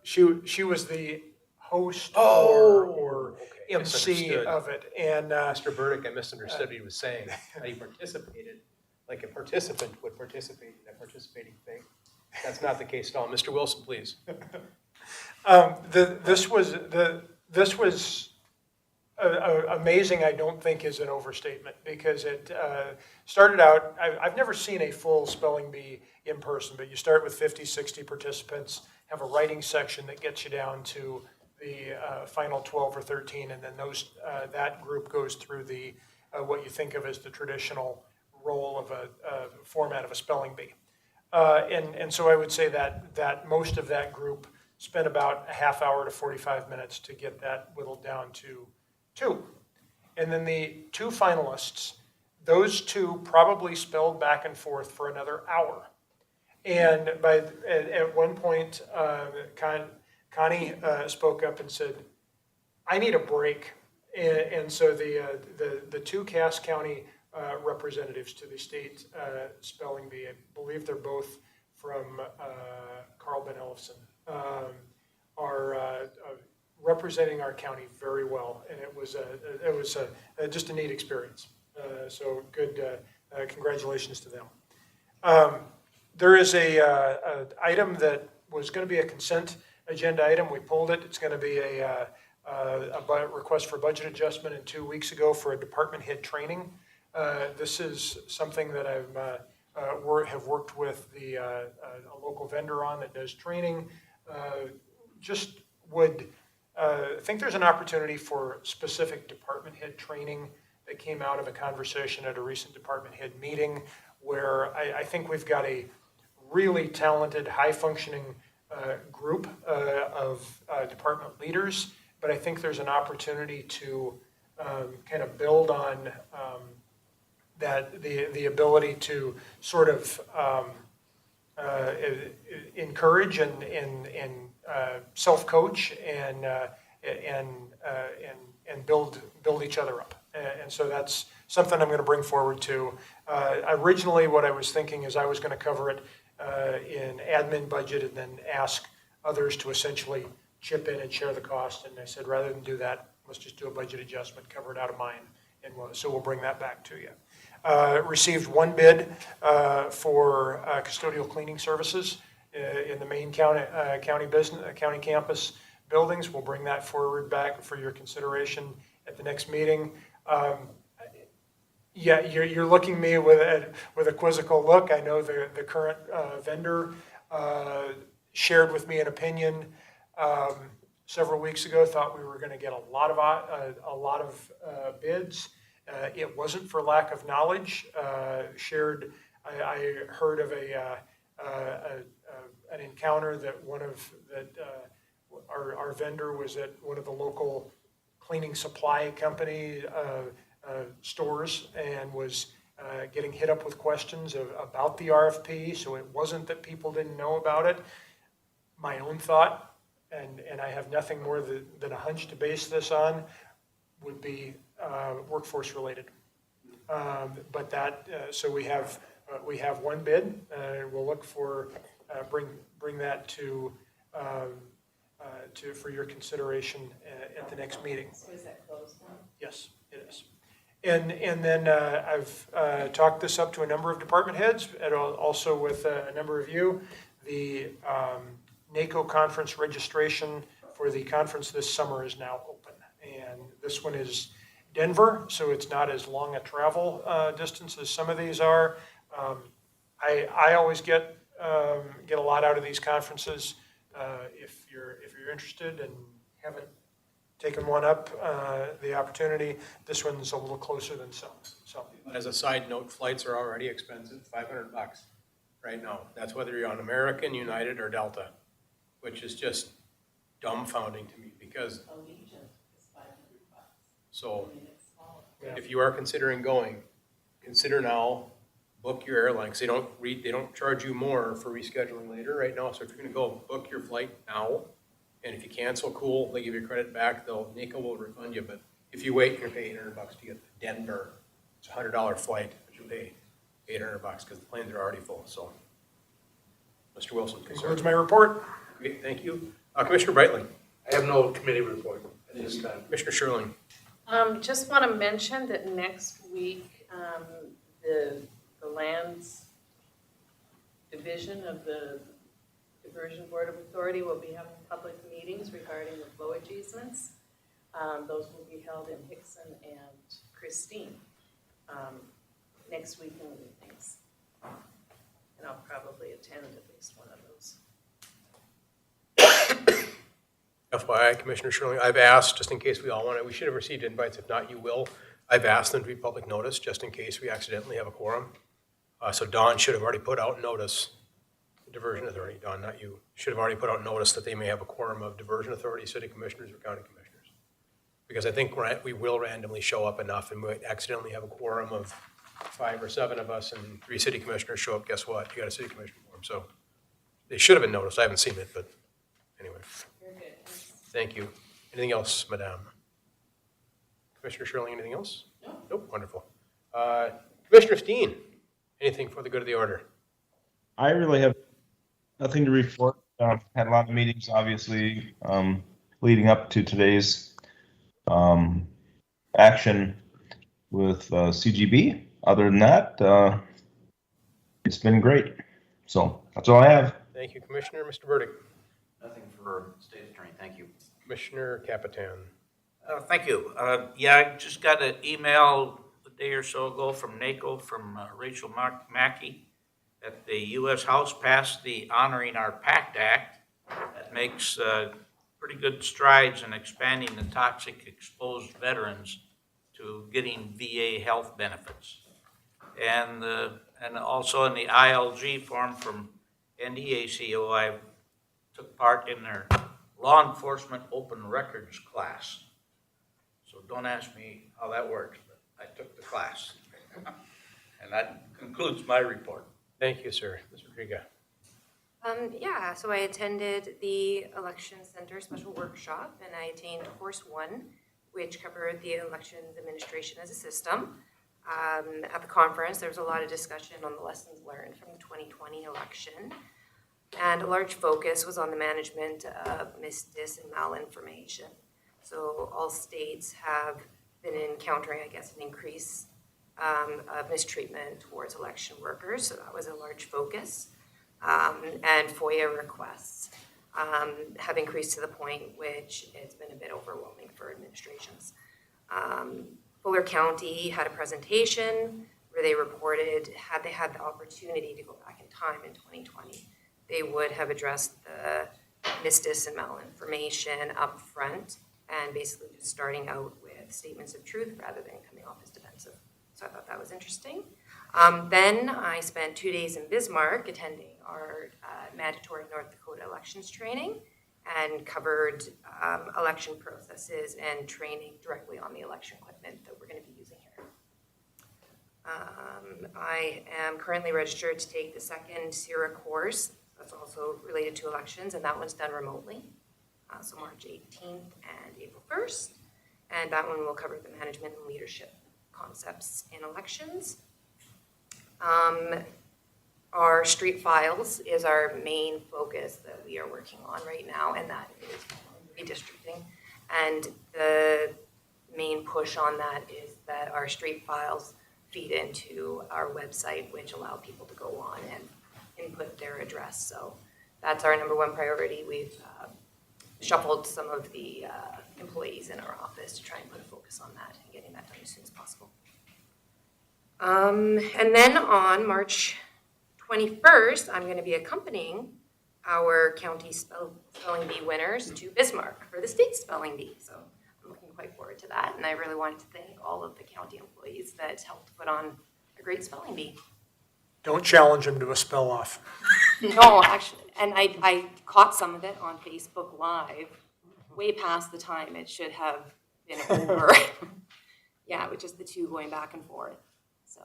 She was the host or okay. MC Misunderstood. of it, and Mr. Burdick, I misunderstood what he was saying. That he participated, like a participant would participate in a participating thing. That's not the case at all. Mr. Wilson, please. This was amazing. I don't think is an overstatement, because it started out. I've never seen a full spelling bee in person, but you start with 50, 60 participants, have a writing section that gets you down to the final 12 or 13, and then that group goes through the what you think of as the traditional role of a format of a spelling bee. And so I would say that most of that group spent about a half hour to 45 minutes to get that whittled down to 2. And then the 2 finalists, those 2 probably spelled back and forth for another hour. And at one point, Connie spoke up and said, "I need a break." And so the 2 Cass County representatives to the state spelling bee, I believe they're both from Carl Ben Ellefson, are representing our county very well, and it was just a neat experience. So good, congratulations to them. There is a item that was going to be a consent agenda item. We pulled it. It's going to be a request for budget adjustment in 2 weeks ago for a department head training. This is something that have worked with a local vendor on that does training. Just would think there's an opportunity for specific department head training that came out of a conversation at a recent department head meeting, where I think we've got a really talented, high-functioning group of department leaders, but I think there's an opportunity to kind of build on that the ability to sort of encourage and self-coach and build each other up. And so that's something I'm going to bring forward to. Originally, what I was thinking is I was going to cover it in admin budget and then ask others to essentially chip in and share the cost. And I said, rather than do that, let's just do a budget adjustment, cover it out of mine. And so we'll bring that back to you. Received one bid for custodial cleaning services in the main county campus buildings. We'll bring that forward back for your consideration at the next meeting. Yeah, you're looking at me with a quizzical look. I know the current vendor shared with me an opinion several weeks ago. Thought we were going to get a lot of bids. It wasn't for lack of knowledge. I heard of an encounter that our vendor was at one of the local cleaning supply company stores and was getting hit up with questions about the RFP. So it wasn't that people didn't know about it. My own thought, and I have nothing more than a hunch to base this on, would be workforce related. But that so we have one bid. We'll look for bring that to for your consideration at the next meeting. So is that closed now? Yes, it is. And then I've talked this up to a number of department heads and also with a number of you. The NACO conference registration for the conference this summer is now open. And this one is Denver, so it's not as long a travel distance as some of these are. I always get a lot out of these conferences. If you're interested and haven't taken one up, the opportunity, this one's a little closer than some. So, as a side note, flights are already expensive, $500 right now. That's whether you're on American, United, or Delta, which is just dumbfounding to me because. So, if you are considering going, consider now. Book your airline. 'Cause they don't charge you more for rescheduling later right now. So if you're going to go, book your flight now. And if you cancel, cool, they give you credit back. NACO will refund you. But if you wait, you're paying $800 to get to Denver. It's a $100 flight, but you pay $800 because the planes are already full. So, Mr. Wilson, concludes my report. Great, thank you. Commissioner Breitling. I have no committee report at this time. Commissioner Sherling. Just want to mention that next week, the lands division of the Diversion Board of Authority will be having public meetings regarding the flowage easements. Those will be held in Hickson and Christine next week in the evenings. And I'll probably attend at least one of those. FYI, Commissioner Sherling, I've asked, just in case we all want it, we should have received invites. If not, you will. I've asked them to be public notice just in case we accidentally have a quorum. So Don should have already put out notice, Diversion Authority, Don, not you, should have already put out notice that they may have a quorum of Diversion Authority, city commissioners, or county commissioners. Because I think we will randomly show up enough and we might accidentally have a quorum of 5 or 7 of us and 3 city commissioners show up, guess what? You got a city commissioner quorum. So they should have been noticed. I haven't seen it, but anyway. Thank you. Anything else, Madame? Commissioner Sherling, anything else? No. Nope, wonderful. Commissioner Steen, anything for the good of the order? I really have nothing to report. Had a lot of meetings, obviously, leading up to today's action with CGB. Other than that, it's been great. So that's all I have. Thank you, Commissioner. Mr. Burdick. Nothing for State Attorney, thank you. Commissioner Capitan. Thank you. Yeah, I just got an email a day or so ago from NACO, from Rachel Mackey, that the U.S. House passed the Honoring Our Pact Act that makes pretty good strides in expanding the toxic exposed veterans to getting VA health benefits. And also in the ILG form from NDACO, I took part in their law enforcement open records class. So don't ask me how that works, but I took the class. And that concludes my report. Thank you, sir. Ms. Rodriguez. Yeah, so I attended the Election Center special workshop and I attained course 1, which covered the elections administration as a system. At the conference, there was a lot of discussion on the lessons learned from the 2020 election. And a large focus was on the management of misdis and malinformation. So all states have been encountering, I guess, an increase of mistreatment towards election workers, so that was a large focus. And FOIA requests have increased to the point which it's been a bit overwhelming for administrations. Fuller County had a presentation where they reported, had they had the opportunity to go back in time in 2020, they would have addressed the misdis and malinformation up front and basically just starting out with statements of truth rather than coming off as defensive. So I thought that was interesting. Then I spent 2 days in Bismarck attending our mandatory North Dakota elections training and covered election processes and training directly on the election equipment that we're going to be using here. I am currently registered to take the second CIRA course that's also related to elections, and that one's done remotely. So March 18th and April 1st. And that one will cover the management and leadership concepts in elections. Our street files is our main focus that we are working on right now, and that is redistricting. And the main push on that is that our street files feed into our website, which allow people to go on and input their address. So that's our number one priority. We've shuffled some of the employees in our office to try and put a focus on that and getting that done as soon as possible. And then on March 21st, I'm going to be accompanying our county spelling bee winners to Bismarck for the state spelling bee. So I'm looking quite forward to that. And I really wanted to thank all of the county employees that helped put on a great spelling bee. Don't challenge him to a spell off. No, actually, and I caught some of it on Facebook Live, way past the time it should have been over. Yeah, with just the two going back and forth. So,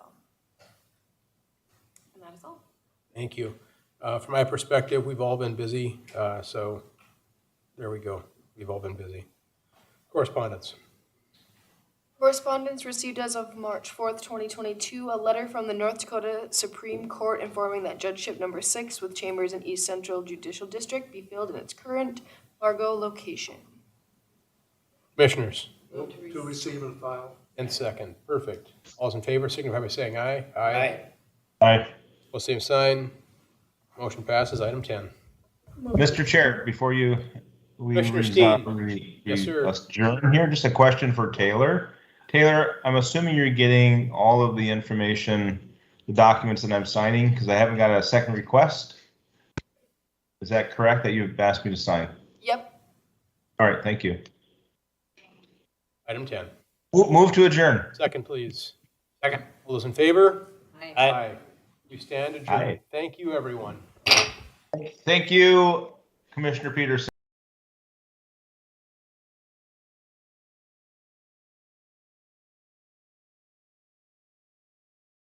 and that is all. Thank you. From my perspective, we've all been busy, so there we go. We've all been busy. Correspondence. Correspondence received as of March 4th, 2022, a letter from the North Dakota Supreme Court informing that Judgeship Number 6 with chambers in East Central Judicial District be filled in its current Fargo location. Commissioners. To receive and file. And second. Perfect. All's in favor, signify by saying aye. Aye. Aye. Well, same sign. Motion passes. Item 10. Mr. Chair, before we Commissioner Steen. Yes, sir. adjourn here, just a question for Taylor. Taylor, I'm assuming you're getting all of the information, the documents that I'm signing, because I haven't got a second request. Is that correct, that you've asked me to sign? Yep. All right, thank you. Item 10. Move to adjourn. Second, please. Second. All those in favor? Aye. We stand adjourned. Aye. Thank you, everyone. Thank you, Commissioner Peterson.